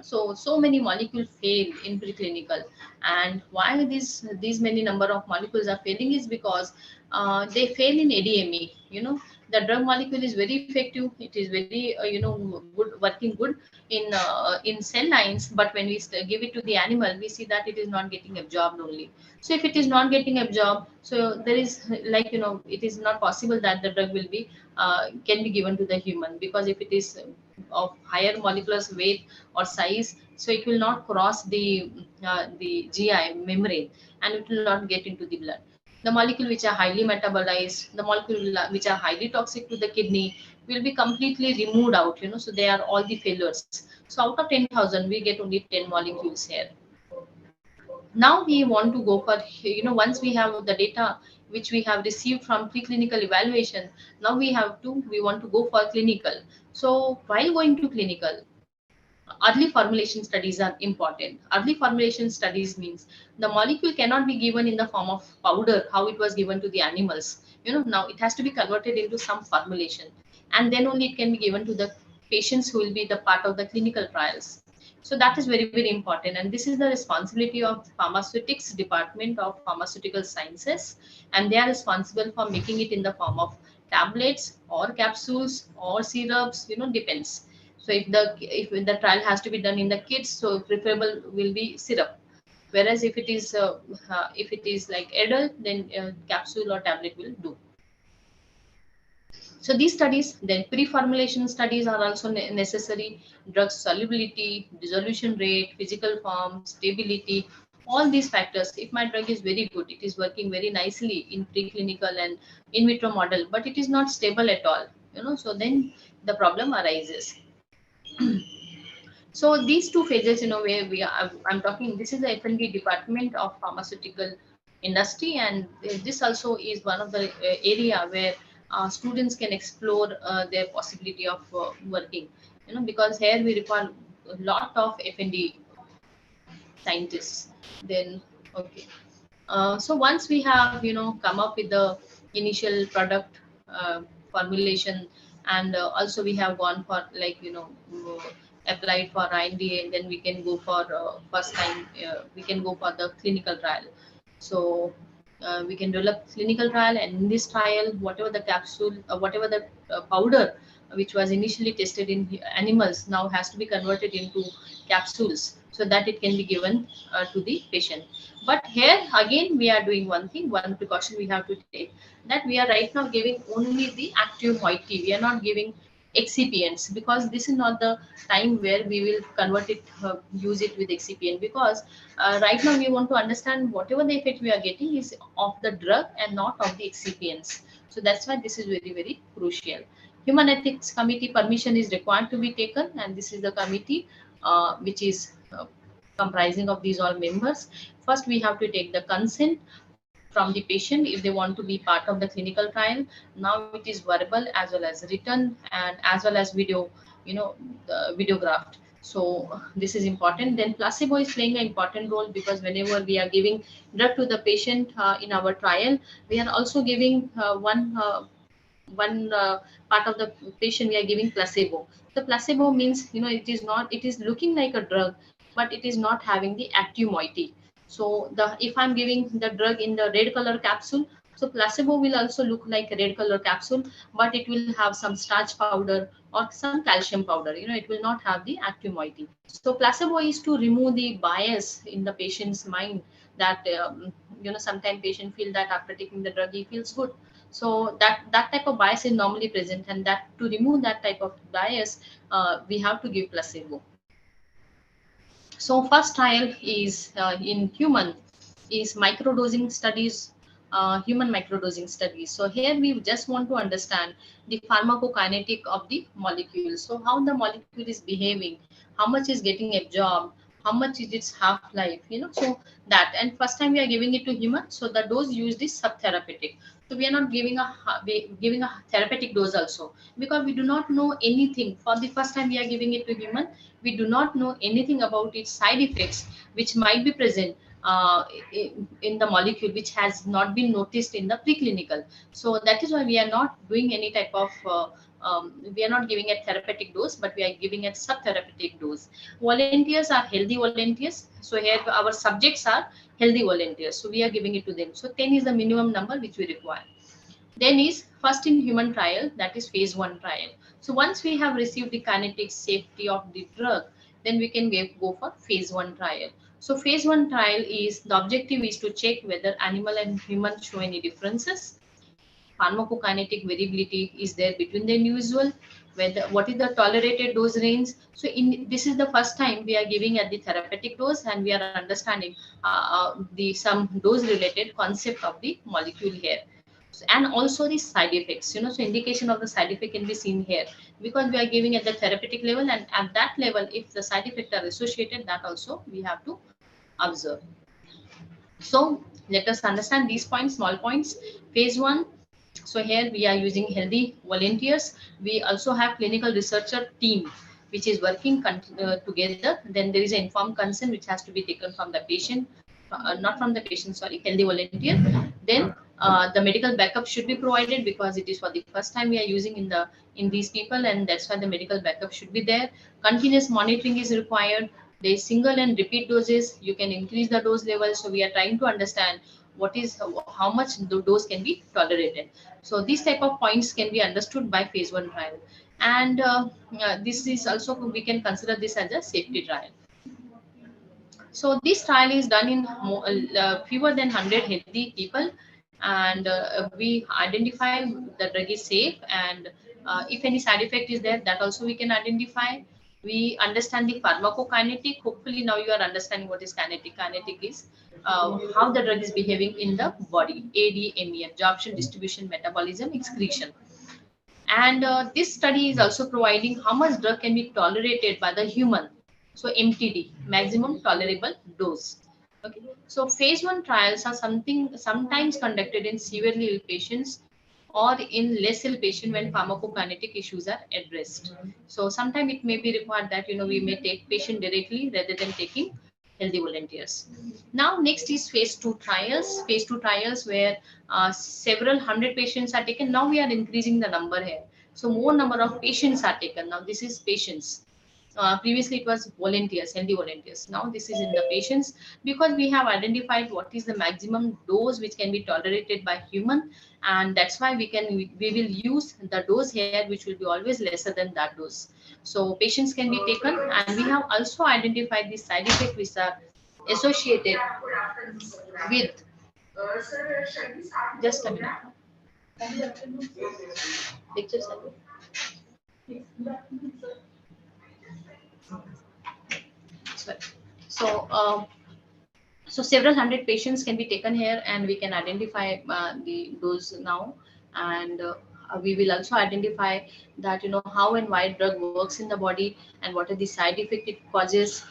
So many molecules fail in preclinical. And why these many number of molecules are failing is because they fail in ADME. The drug molecule is very effective. It is very good, working good in cell lines, but when we give it to the animal, we see that it is not getting absorbed only. So if it is not getting absorbed, so there is, like, it is not possible that the drug will be can be given to the human, because if it is of higher molecular weight or size, so it will not cross the GI membrane, and it will not get into the blood. The molecule which are highly metabolized, the molecule which are highly toxic to the kidney, will be completely removed out. So they are all the failures. So out of 10,000, we get only 10 molecules here. Now we want to go for, once we have the data which we have received from preclinical evaluation, now we want to go for clinical. So while going to clinical, early formulation studies are important. Early formulation studies means the molecule cannot be given in the form of powder, how it was given to the animals. Now it has to be converted into some formulation, and then only it can be given to the patients who will be the part of the clinical trials. So that is very, very important, and this is the responsibility of pharmaceutics department of pharmaceutical sciences, and they are responsible for making it in the form of tablets or capsules or syrups. Depends. So if the trial has to be done in the kids, so preferable will be syrup. Whereas if it is like adult, then capsule or tablet will do. So these studies, then pre-formulation studies are also necessary. Drug solubility, dissolution rate, physical form, stability, all these factors. If my drug is very good, it is working very nicely in preclinical and in vitro model, but it is not stable at all, so then the problem arises. So these two phases, where I'm talking, this is the F&D department of pharmaceutical industry, and this also is one of the area where students can explore their possibility of working, because here we require a lot of F&D scientists. Then, okay. So once we have, come up with the initial product formulation, and also we have gone for, like, applied for INDA, and then we can go for first time, we can go for the clinical trial. So we can develop clinical trial, and in this trial, whatever the capsule, whatever the powder which was initially tested in animals now has to be converted into capsules so that it can be given to the patient. But here again, we are doing one thing, one precaution we have to take, that we are right now giving only the active moiety. We are not giving excipients, because this is not the time where we will convert it, use it with excipient, because right now we want to understand whatever the effect we are getting is of the drug and not of the excipients. So that's why this is very, very crucial. Human ethics committee permission is required to be taken, and this is the committee which is comprising of these all members. First, we have to take the consent from the patient if they want to be part of the clinical trial. Now it is verbal as well as written, and as well as video, the videographed. So this is important. Then placebo is playing an important role, because whenever we are giving drug to the patient in our trial, we are also giving one part of the patient we are giving placebo. The placebo means, it is not, it is looking like a drug, but it is not having the active moiety. So the, if I'm giving the drug in the red color capsule, so placebo will also look like a red color capsule, but it will have some starch powder or some calcium powder. It will not have the active moiety. So placebo is to remove the bias in the patient's mind, that sometimes patient feel that after taking the drug he feels good. So that type of bias is normally present, and that to remove that type of bias, we have to give placebo. So first trial is in human, is microdosing studies, human microdosing studies. So here we just want to understand the pharmacokinetic of the molecule. So how the molecule is behaving, how much is getting absorbed, how much is its half life, so that. And first time we are giving it to human, so the dose used is subtherapeutic. So we are not giving giving a therapeutic dose also, because we do not know anything. For the first time we are giving it to human, we do not know anything about its side effects which might be present in the molecule, which has not been noticed in the preclinical. So that is why we are not doing any type of we are not giving a therapeutic dose, but we are giving a subtherapeutic dose. Volunteers are healthy volunteers. So here our subjects are healthy volunteers, so we are giving it to them. So 10 is the minimum number which we require. Then is first in human trial, that is phase 1 trial. So once we have received the kinetics, safety of the drug, then we can go for phase 1 trial. So phase 1 trial is, the objective is to check whether animal and human show any differences. Pharmacokinetic variability is there between the individual, whether what is the tolerated dose range. So in this is the first time we are giving at the therapeutic dose, and we are understanding the some dose related concept of the molecule here. And also the side effects, so indication of the side effect can be seen here, because we are giving at the therapeutic level, and at that level if the side effects are associated, that also we have to observe. So let us understand these points, small points. Phase 1, so here we are using healthy volunteers. We also have clinical researcher team which is working together. Then there is an informed consent which has to be taken from the patient, not from the patient, sorry, healthy volunteer. Then the medical backup should be provided, because it is for the first time we are using in these people, and that's why the medical backup should be there. Continuous monitoring is required. There is single and repeat doses. You can increase the dose level. So we are trying to understand what is, how much the dose can be tolerated. So these type of points can be understood by phase 1 trial. And this is also, we can consider this as a safety trial. So this trial is done in fewer than 100 healthy people, and we identify the drug is safe, and if any side effect is there, that also we can identify. We understand the pharmacokinetic. Hopefully now you are understanding what is kinetic. Kinetic is how the drug is behaving in the body. ADME, absorption, distribution, metabolism, excretion. And this study is also providing how much drug can be tolerated by the human. So MTD, maximum tolerable dose. Okay. So phase 1 trials are sometimes conducted in severely ill patients or in less ill patient when pharmacokinetic issues are addressed. So sometimes it may be required that we may take patient directly rather than taking healthy volunteers. Now next is phase 2 trials. Phase 2 trials where several hundred patients are taken. Now we are increasing the number here. So more number of patients are taken. Now this is patients. Previously it was volunteers, healthy volunteers. Now this is in the patients, because we have identified what is the maximum dose which can be tolerated by human, and that's why we will use the dose here which will be always lesser than that dose. So patients can be taken, and we have also identified the side effects which are associated with, just a minute. Lecture sir. Sorry. So so several hundred patients can be taken here, and we can identify the dose now. And we will also identify that how and why drug works in the body, and what are the side effect it causes,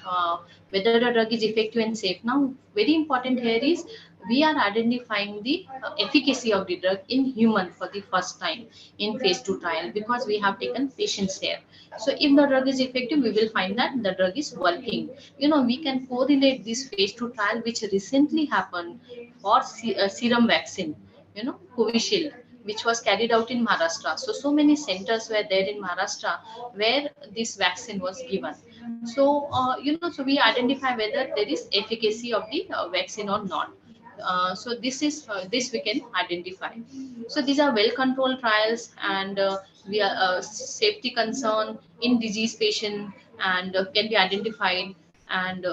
whether the drug is effective and safe. Now very important here is we are identifying the efficacy of the drug in human for the first time in phase 2 trial, because we have taken patients here. So if the drug is effective, we will find that the drug is working. We can correlate this phase 2 trial which recently happened for serum vaccine, Covishield, which was carried out in Maharashtra. So many centers were there in Maharashtra where this vaccine was given. So so we identify whether there is efficacy of the vaccine or not. So this we can identify. So these are well controlled trials, and we are safety concern in disease patient, and can be identified. And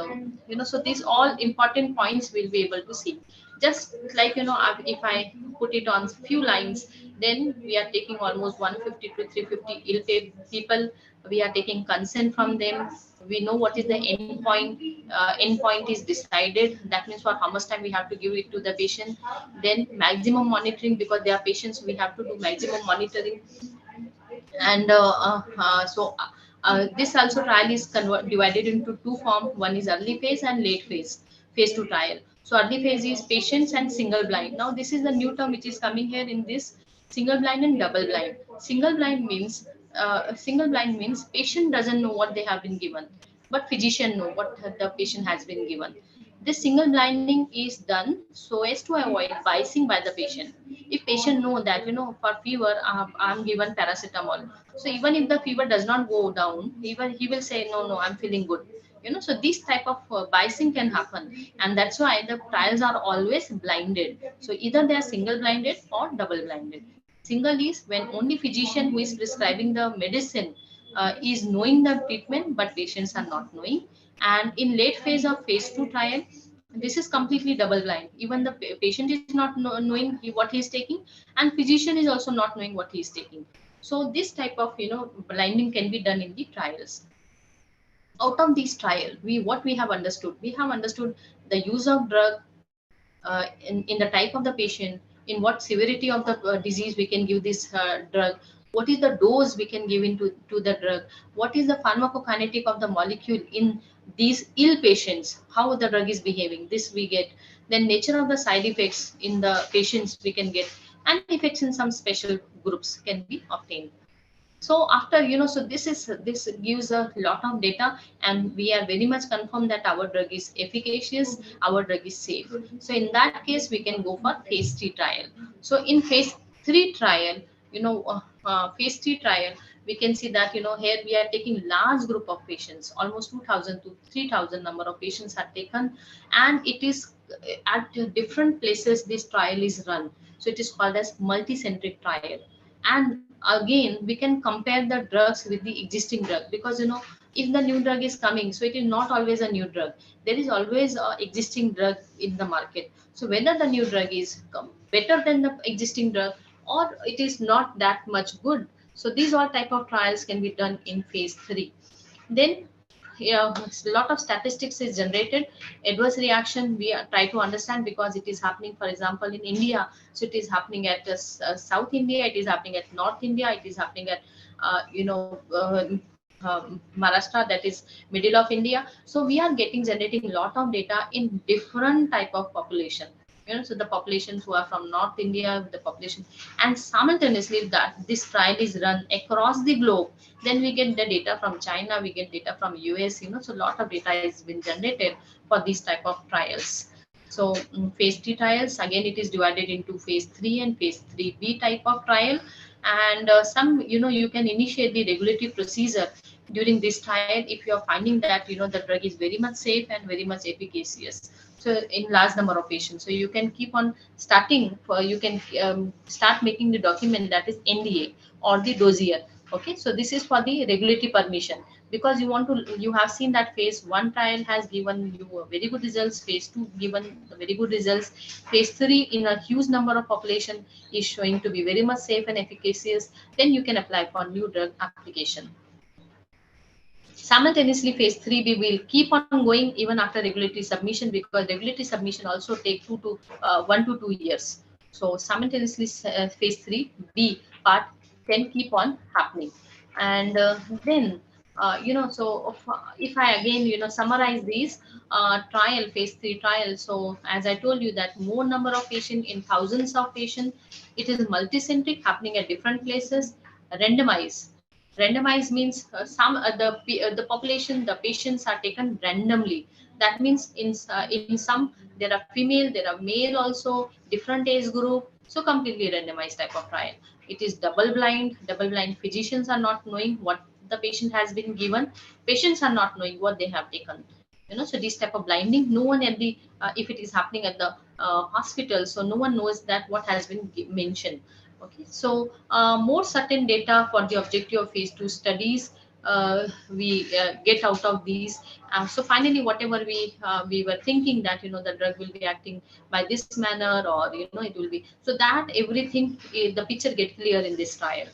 so these all important points we'll be able to see. Just like if I put it on few lines, then we are taking almost 150 to 350 ill people. We are taking consent from them. We know what is the end point. End point is decided. That means for how much time we have to give it to the patient. Then maximum monitoring, because they are patients, we have to do maximum monitoring. And this also trial is divided into two forms. One is early phase and late phase, phase 2 trial. So early phase is patients and single blind. Now this is the new term which is coming here in this: single blind and double blind. Single blind means patient doesn't know what they have been given, but physician know what the patient has been given. This single blinding is done so as to avoid biasing by the patient. If patient know that for fever I'm given paracetamol, so even if the fever does not go down, even he will say no, I'm feeling good. So this type of biasing can happen, and that's why the trials are always blinded. So either they are single blinded or double blinded. Single is when only physician who is prescribing the medicine is knowing the treatment, but patients are not knowing. And in late phase of phase 2 trial, this is completely double blind. Even the patient is not knowing what he is taking, and physician is also not knowing what he is taking. So this type of blinding can be done in the trials. Out of these trial, we have understood, the use of drug in the type of the patient, in what severity of the disease we can give this drug, what is the dose we can give into to the drug, what is the pharmacokinetic of the molecule in these ill patients, how the drug is behaving, this we get. Then nature of the side effects in the patients we can get, and effects in some special groups can be obtained. So after so this gives a lot of data, and we are very much confirmed that our drug is efficacious, our drug is safe. So in that case we can go for phase 3 trial. So in phase 3 trial, phase 3 trial, we can see that here we are taking large group of patients, almost 2000 to 3000 number of patients are taken, and it is at different places this trial is run. So it is called as multi-centric trial. And again we can compare the drugs with the existing drug, because if the new drug is coming, so it is not always a new drug. There is always a existing drug in the market. So whether the new drug is better than the existing drug, or it is not that much good, so these all type of trials can be done in phase 3. Then, yeah, a lot of statistics is generated. Adverse reaction we try to understand, because it is happening, for example, in India. So it is happening at South India, it is happening at North India, it is happening at Maharashtra, that is middle of India. So we are generating a lot of data in different type of population. So the populations who are from North India, the population, and simultaneously that this trial is run across the globe. Then we get the data from China, we get data from US. So a lot of data has been generated for these type of trials. So phase 3 trials, again, it is divided into phase 3 and phase 3b type of trial. And some, you can initiate the regulatory procedure during this trial if you are finding that the drug is very much safe and very much efficacious, so in large number of patients. So you can keep on starting for, you can start making the document, that is NDA or the dossier. Okay, so this is for the regulatory permission, because you have seen that phase 1 trial has given you a very good results, phase 2 given very good results, phase 3 in a huge number of population is showing to be very much safe and efficacious. Then you can apply for new drug application. Simultaneously, phase 3b will keep on going even after regulatory submission, because regulatory submission also take 1 to 2 years. So simultaneously, phase 3b part can keep on happening. And then, so if I again, summarize these phase 3 trial. So as I told you, that more number of patients, in thousands of patients, it is multicentric, happening at different places, randomized. Randomized means the population, the patients are taken randomly. That means in some there are female, there are male also, different age group. So completely randomized type of trial. It is double blind. Double blind, physicians are not knowing what the patient has been given. Patients are not knowing what they have taken. So this type of blinding, no one at the if it is happening at the hospital, so no one knows that what has been mentioned. Okay, so more certain data for the objective of phase 2 studies we get out of these. So finally, whatever we were thinking that the drug will be acting by this manner, or it will be, so that everything the picture get clear in this trial.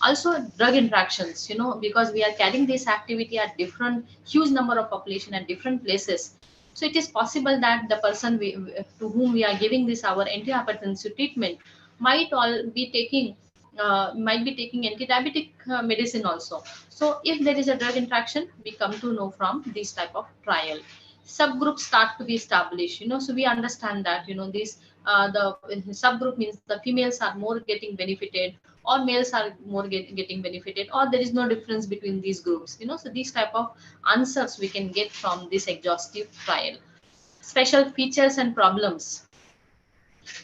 Also drug interactions, because we are carrying this activity at different huge number of population at different places. So it is possible that the person to whom we are giving this our antihypertensive treatment might be taking anti-diabetic medicine also. So if there is a drug interaction, we come to know from this type of trial. Subgroups start to be established, so we understand that this the subgroup means the females are more getting benefited, or males are more getting benefited, or there is no difference between these groups. So these type of answers we can get from this exhaustive trial. Special features and problems.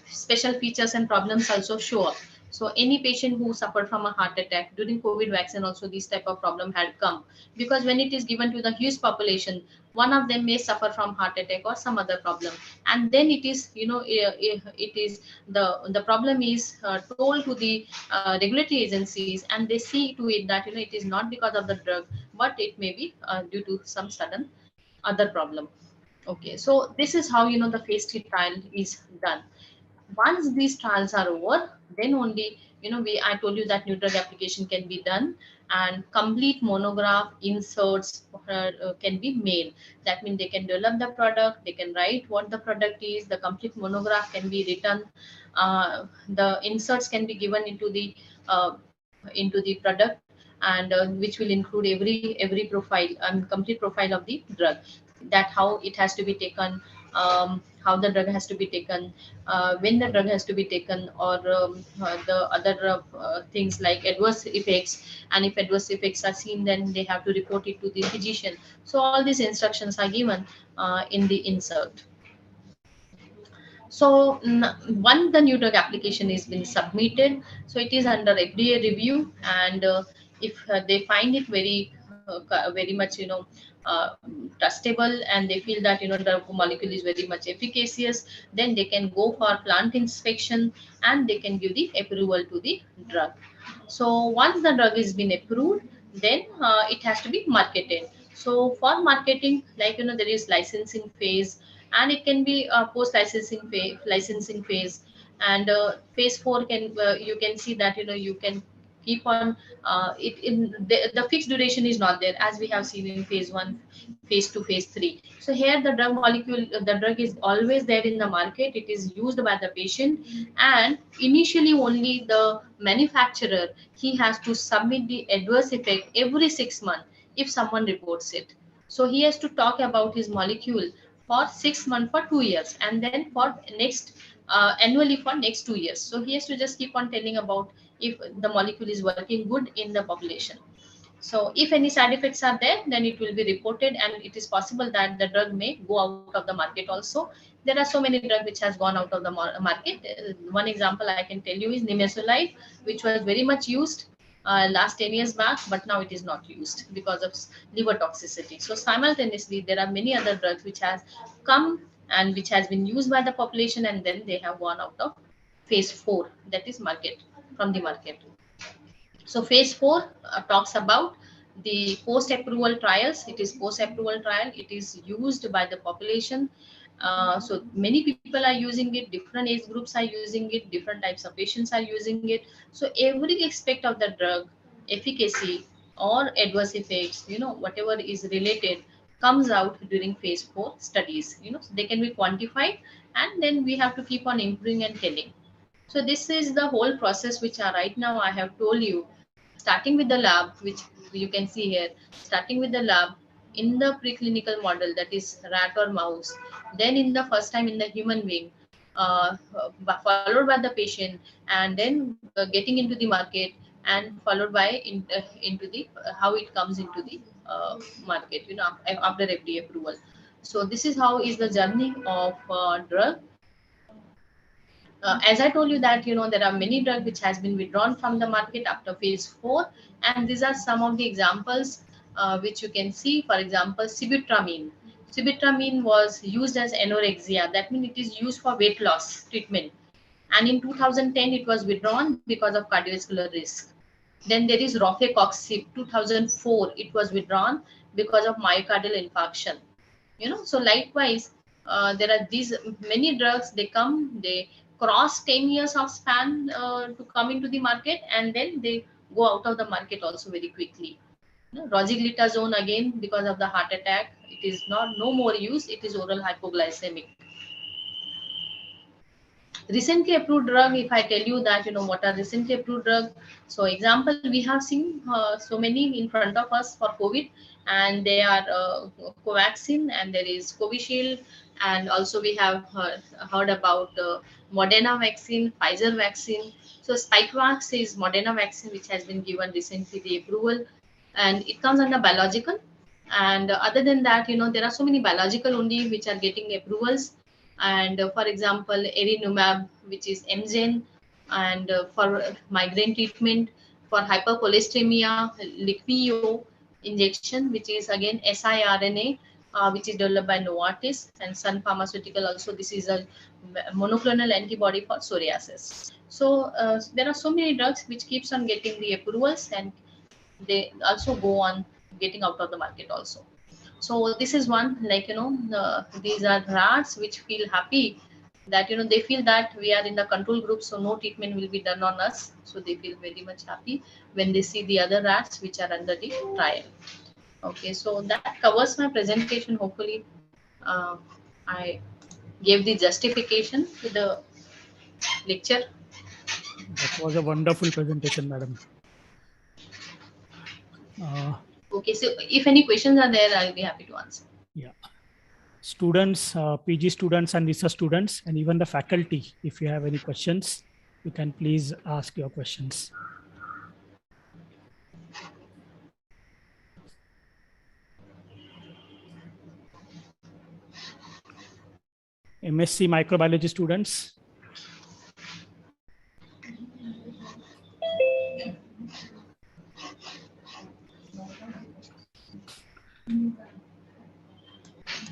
Special features and problems also show up. So any patient who suffered from a heart attack during COVID vaccine, also this type of problem had come, because when it is given to the huge population, one of them may suffer from heart attack or some other problem, and then it is it is the problem is told to the regulatory agencies, and they see to it that it is not because of the drug, but it may be due to some sudden other problem. Okay, so this is how the phase 3 trial is done. Once these trials are over, then only we I told you that new drug application can be done, and complete monograph inserts can be made. That means they can develop the product, they can write what the product is, the complete monograph can be written, the inserts can be given into the product, and which will include every profile and complete profile of the drug, that how it has to be taken, how the drug has to be taken, when the drug has to be taken, or the other things like adverse effects. And if adverse effects are seen, then they have to report it to the physician. So all these instructions are given in the insert. So once the new drug application is been submitted, so it is under FDA review, and if they find it very much trustable, and they feel that the molecule is very much efficacious, then they can go for plant inspection, and they can give the approval to the drug. So once the drug is been approved, then it has to be marketed. So for marketing, like there is licensing phase, and it can be post licensing phase, and phase 4 can you can see that you can keep on it in the fixed duration is not there, as we have seen in phase 1, phase 2, phase 3. So here the drug molecule, the drug is always there in the market. It is used by the patient, and initially only the manufacturer, he has to submit the adverse effect every 6 months if someone reports it. So he has to talk about his molecule for 6 months, for 2 years, and then for next annually for next 2 years. So he has to just keep on telling about if the molecule is working good in the population. So if any side effects are there, then it will be reported, and it is possible that the drug may go out of the market also. There are so many drugs which has gone out of the market. One example I can tell you is nimesulide, which was very much used last 10 years back, but now it is not used because of liver toxicity. So simultaneously, there are many other drugs which has come and which has been used by the population, and then they have gone out of phase 4, that is market, from the market. So phase 4 talks about the post-approval trials. It is post-approval trial. It is used by the population. So many people are using it. Different age groups are using it. Different types of patients are using it. So every aspect of the drug, efficacy or adverse effects, whatever is related, comes out during phase 4 studies. So they can be quantified, and then we have to keep on improving and telling. So this is the whole process which right now I have told you, starting with the lab, which you can see here, starting with the lab in the preclinical model, that is rat or mouse, then in the first time in the human being, followed by the patient, and then getting into the market, and followed by into the how it comes into the market, after FDA approval. So this is how is the journey of drug. As I told you that there are many drugs which has been withdrawn from the market after phase 4, and these are some of the examples which you can see. For example, sibutramine. Sibutramine was used as anorexia. That means it is used for weight loss treatment. And in 2010, it was withdrawn because of cardiovascular risk. Then there is rofecoxib, 2004. It was withdrawn because of myocardial infarction. So likewise, there are these many drugs. They cross 10 years of span to come into the market, and then they go out of the market also very quickly. Rosiglitazone, again, because of the heart attack, it is not no more use. It is oral hypoglycemic. Recently approved drug, if I tell you that what are recently approved drug. So example, we have seen so many in front of us for COVID, and they are Covaxin, and there is Covishield, and also we have heard about Moderna vaccine, Pfizer vaccine. So Spikevax is Moderna vaccine which has been given recently the approval, and it comes under biological. And other than that, there are so many biological only which are getting approvals. And for example, erinumab, which is Mgen, and for migraine treatment, for hypercholesteremia, Liquio injection, which is again siRNA, which is developed by Novartis and Sun Pharmaceutical. Also, this is a monoclonal antibody for psoriasis. So there are so many drugs which keeps on getting the approvals, and they also go on getting out of the market also. So this is one, like these are rats which feel happy that they feel that we are in the control group, so no treatment will be done on us. So they feel very much happy when they see the other rats which are under the trial. Okay, so that covers my presentation. Hopefully I gave the justification to the lecture. That was a wonderful presentation, madam. Okay, so if any questions are there, I'll be happy to answer. Yeah. Students, PG students and research students, and even the faculty, if you have any questions, you can please ask your questions. MSc microbiology students.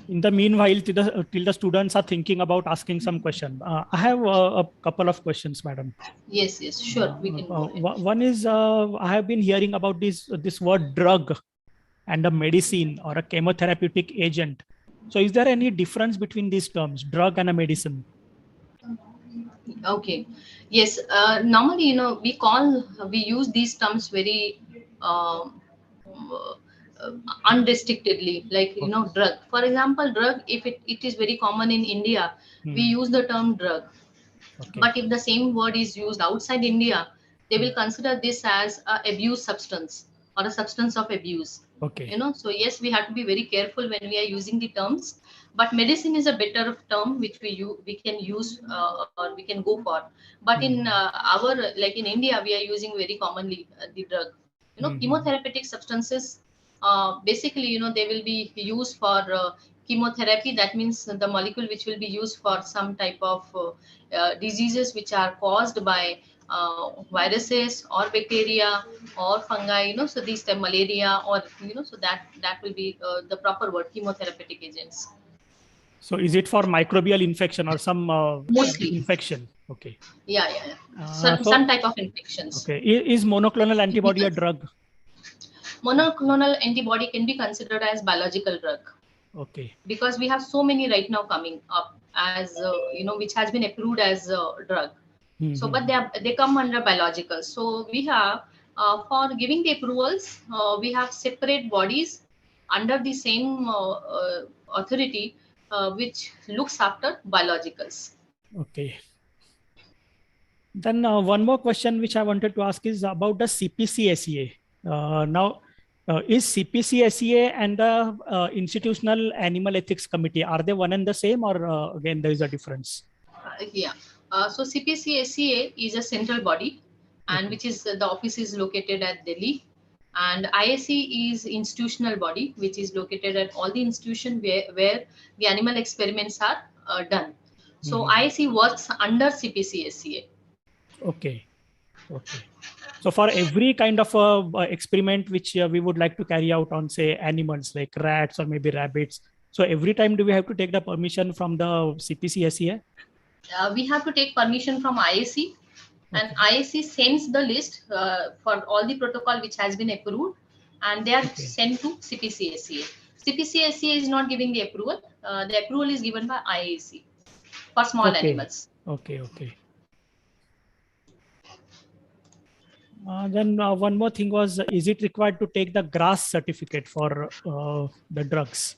In the meanwhile, till the students are thinking about asking some question, I have a couple of questions, madam. Yes, sure. We can go ahead. One is I have been hearing about this word drug and a medicine or a chemotherapeutic agent. So is there any difference between these terms, drug and a medicine? Okay. Yes. Normally, we use these terms very uh, unrestrictedly, like, drug. For example, drug, if it is very common in India, we use the term drug. Okay. But if the same word is used outside India, they will consider this as a abuse substance or a substance of abuse. Okay. So yes, we have to be very careful when we are using the terms. But medicine is a better term which we can use, or we can go for. But in our, like in India, we are using very commonly the drug. Chemotherapeutic substances, basically, they will be used for chemotherapy. That means the molecule which will be used for some type of diseases which are caused by viruses or bacteria or fungi. So these type malaria, or so that will be the proper word, chemotherapeutic agents. So is it for microbial infection or some Mostly. infection? Okay. Yeah. So Some type of infections. okay, is monoclonal antibody a drug? Monoclonal antibody can be considered as biological drug. Okay. Because we have so many right now coming up as which has been approved as a drug. So but they come under biological. So we have, for giving the approvals, we have separate bodies under the same authority, which looks after biologicals. Okay. Then one more question which I wanted to ask is about the CPC-SEA. Now, is CPC-SEA and the Institutional Animal Ethics Committee, are they one and the same, or again there is a difference? Yeah. So CPC-SEA is a central body, and which is the office is located at Delhi, and ISC is institutional body, which is located at all the institution where the animal experiments are done. So ISC works under CPC-SEA. Okay. Okay. So for every kind of experiment which we would like to carry out on, say, animals like rats or maybe rabbits, so every time do we have to take the permission from the CPC-SEA? We have to take permission from ISC, and ISC sends the list for all the protocol which has been approved, and they are sent to CPC-SEA. CPC-SEA is not giving the approval. The approval is given by IAC for small animals. Okay. Then one more thing was, is it required to take the GRAS certificate for the drugs?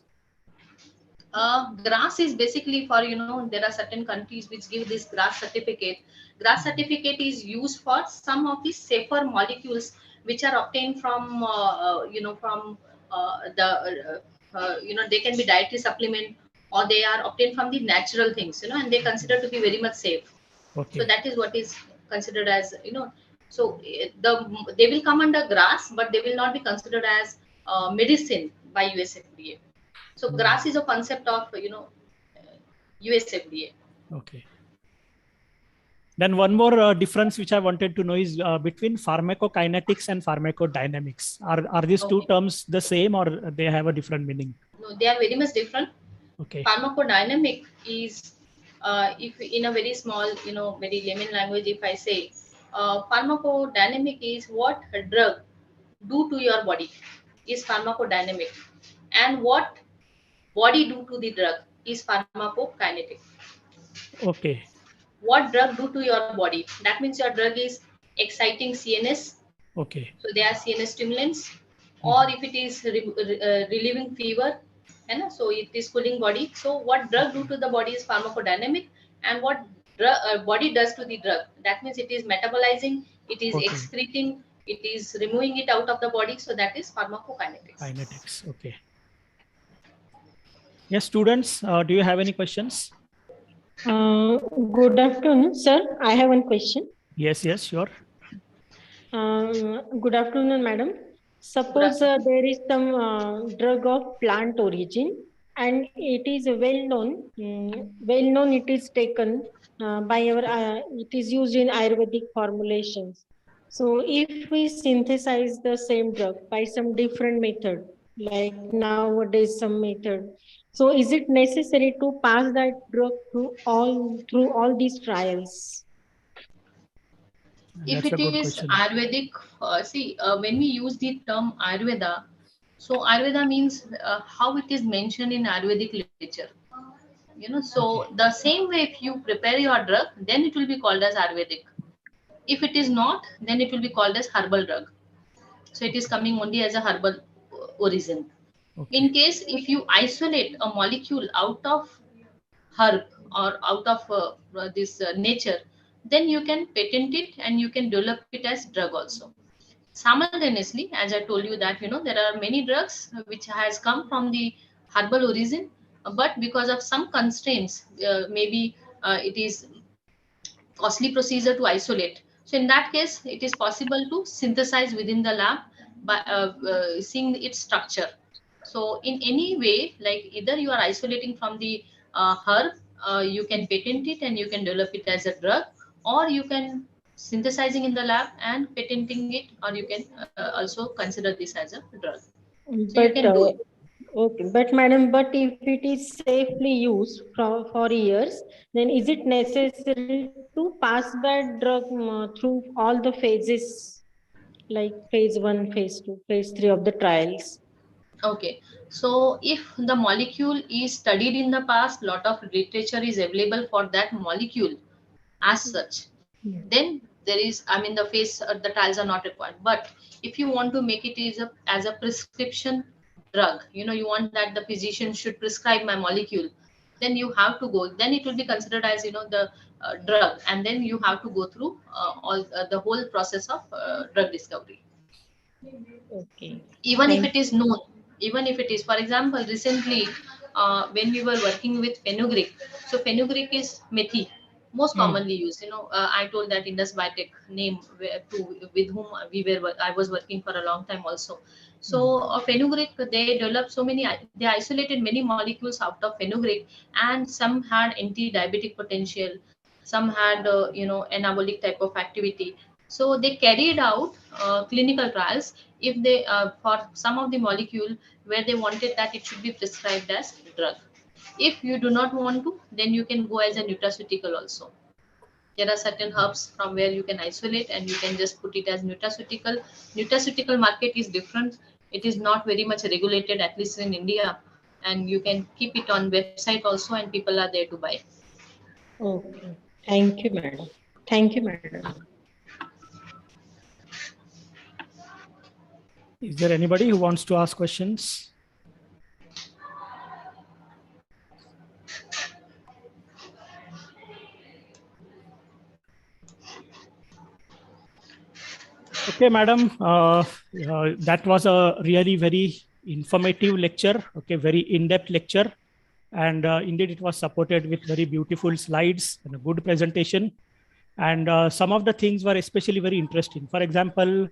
GRAS is basically for, there are certain countries which give this GRAS certificate. GRAS certificate is used for some of the safer molecules which are obtained from, they can be dietary supplement, or they are obtained from the natural things, and they consider to be very much safe. So that is what is considered as, so they will come under GRAS, but they will not be considered as medicine by US FDA. So GRAS is a concept of, US FDA. Okay. Then one more difference which I wanted to know is between pharmacokinetics and pharmacodynamics. Are these two terms the same, or they have a different meaning? No, they are very much different. Okay. Pharmacodynamic is, if in a very small, very layman language, if I say, pharmacodynamic is what a drug do to your body is pharmacodynamic, and what body do to the drug is pharmacokinetic. Okay. What drug do to your body? That means your drug is exciting CNS. Okay. So they are CNS stimulants, or if it is relieving fever, and so it is cooling body. So what drug do to the body is pharmacodynamic, and what body does to the drug, that means it is metabolizing, it is excreting, it is removing it out of the body. So that is pharmacokinetics. Kinetics. Okay. Yes, students, do you have any questions? Good afternoon, sir. I have one question. Yes, sure. Good afternoon, madam. Suppose there is some drug of plant origin, and it is well known it is taken by it is used in Ayurvedic formulations. So if we synthesize the same drug by some different method, like nowadays some method, so is it necessary to pass that drug through all these trials? If it is Ayurvedic, when we use the term Ayurveda, So Ayurveda means how it is mentioned in Ayurvedic literature. So the same way, if you prepare your drug, then it will be called as Ayurvedic. If it is not, then it will be called as herbal drug. So it is coming only as a herbal origin. Okay. In case if you isolate a molecule out of herb or out of this nature, then you can patent it and you can develop it as drug also. Simultaneously, as I told you that there are many drugs which has come from the herbal origin, but because of some constraints, maybe it is costly procedure to isolate. So in that case, it is possible to synthesize within the lab by seeing its structure. So in any way, like either you are isolating from the herb, you can patent it and you can develop it as a drug, or you can synthesizing in the lab and patenting it, or you can also consider this as a drug. So you But can do it. okay, but madam, but if it is safely used for years, then is it necessary to pass that drug through all the phases, like phase 1, phase 2, phase 3 of the trials? Okay, so if the molecule is studied in the past, lot of literature is available for that molecule as such, then there is, I mean, the phase, the trials are not required. But if you want to make it as a prescription drug, you want that the physician should prescribe my molecule, then you have to go, then it will be considered as, the drug, and then you have to go through all the whole process of drug discovery. Okay. Even if Thank. it is known, even if it is, for example, recently when we were working with fenugreek, so fenugreek is methi, most Hmm. commonly used. I told that Indus Biotech name with whom I was working for a long time also. So fenugreek, they developed so many, they isolated many molecules out of fenugreek, and some had anti-diabetic potential, some had anabolic type of activity. So they carried out clinical trials, if they for some of the molecule where they wanted that it should be prescribed as drug. If you do not want to, then you can go as a nutraceutical also. There are certain herbs from where you can isolate and you can just put it as nutraceutical. Nutraceutical market is different. It is not very much regulated, at least in India, and you can keep it on website also, and people are there to buy. Okay. Thank you, madam. Thank you, madam. Is there anybody who wants to ask questions? Okay, madam. That was a really very informative lecture. Okay, very in-depth lecture. And indeed, it was supported with very beautiful slides and a good presentation. And some of the things were especially very interesting. For example,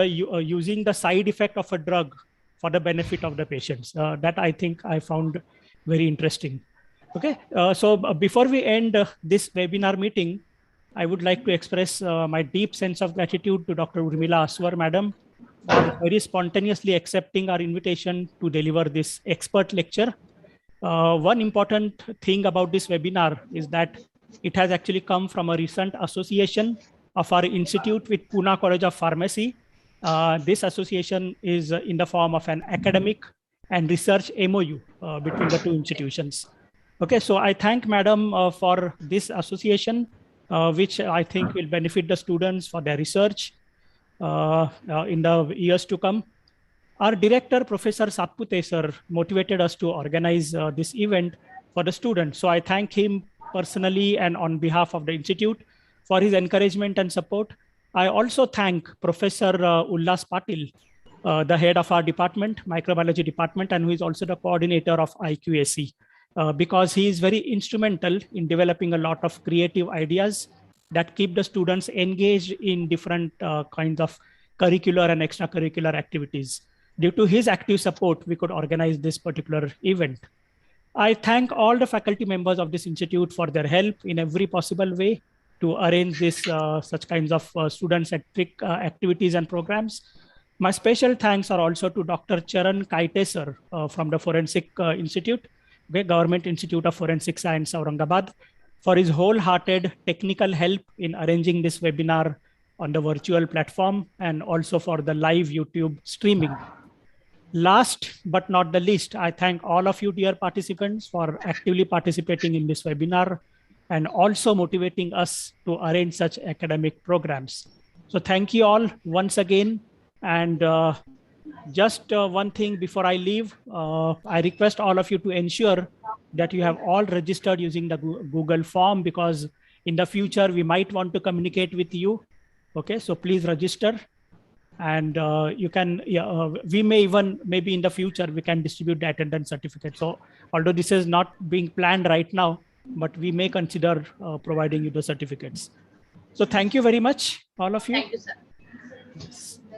using the side effect of a drug for the benefit of the patients. That I think I found very interesting. Okay, so before we end this webinar meeting, I would like to express my deep sense of gratitude to Dr. Urmila Aswar, madam, for very spontaneously accepting our invitation to deliver this expert lecture. One important thing about this webinar is that it has actually come from a recent association of our institute with Pune College of Pharmacy. This association is in the form of an academic and research MOU between the two institutions. Okay, so I thank madam for this association, which I think will benefit the students for their research in the years to come. Our director, Professor Satpute sir, motivated us to organize this event for the students. So I thank him personally and on behalf of the institute for his encouragement and support. I also thank Professor Ullas Patil, the head of our department, microbiology department, and who is also the coordinator of IQAC, because he is very instrumental in developing a lot of creative ideas that keep the students engaged in different kinds of curricular and extracurricular activities. Due to his active support, we could organize this particular event. I thank all the faculty members of this institute for their help in every possible way to arrange this such kinds of student-centric activities and programs. My special thanks are also to Dr. Charan Kaite sir from the Forensic Institute, Government Institute of Forensic Science, Aurangabad, for his wholehearted technical help in arranging this webinar on the virtual platform and also for the live YouTube streaming. Last but not the least, I thank all of you, dear participants, for actively participating in this webinar and also motivating us to arrange such academic programs. So thank you all once again. And just one thing before I leave, I request all of you to ensure that you have all registered using the Google form, because in the future we might want to communicate with you. Okay, so please register. And you can, we may even, maybe in the future, we can distribute the attendance certificate. So although this is not being planned right now, but we may consider providing you the certificates. So thank you very much, all of you. Thank you, sir.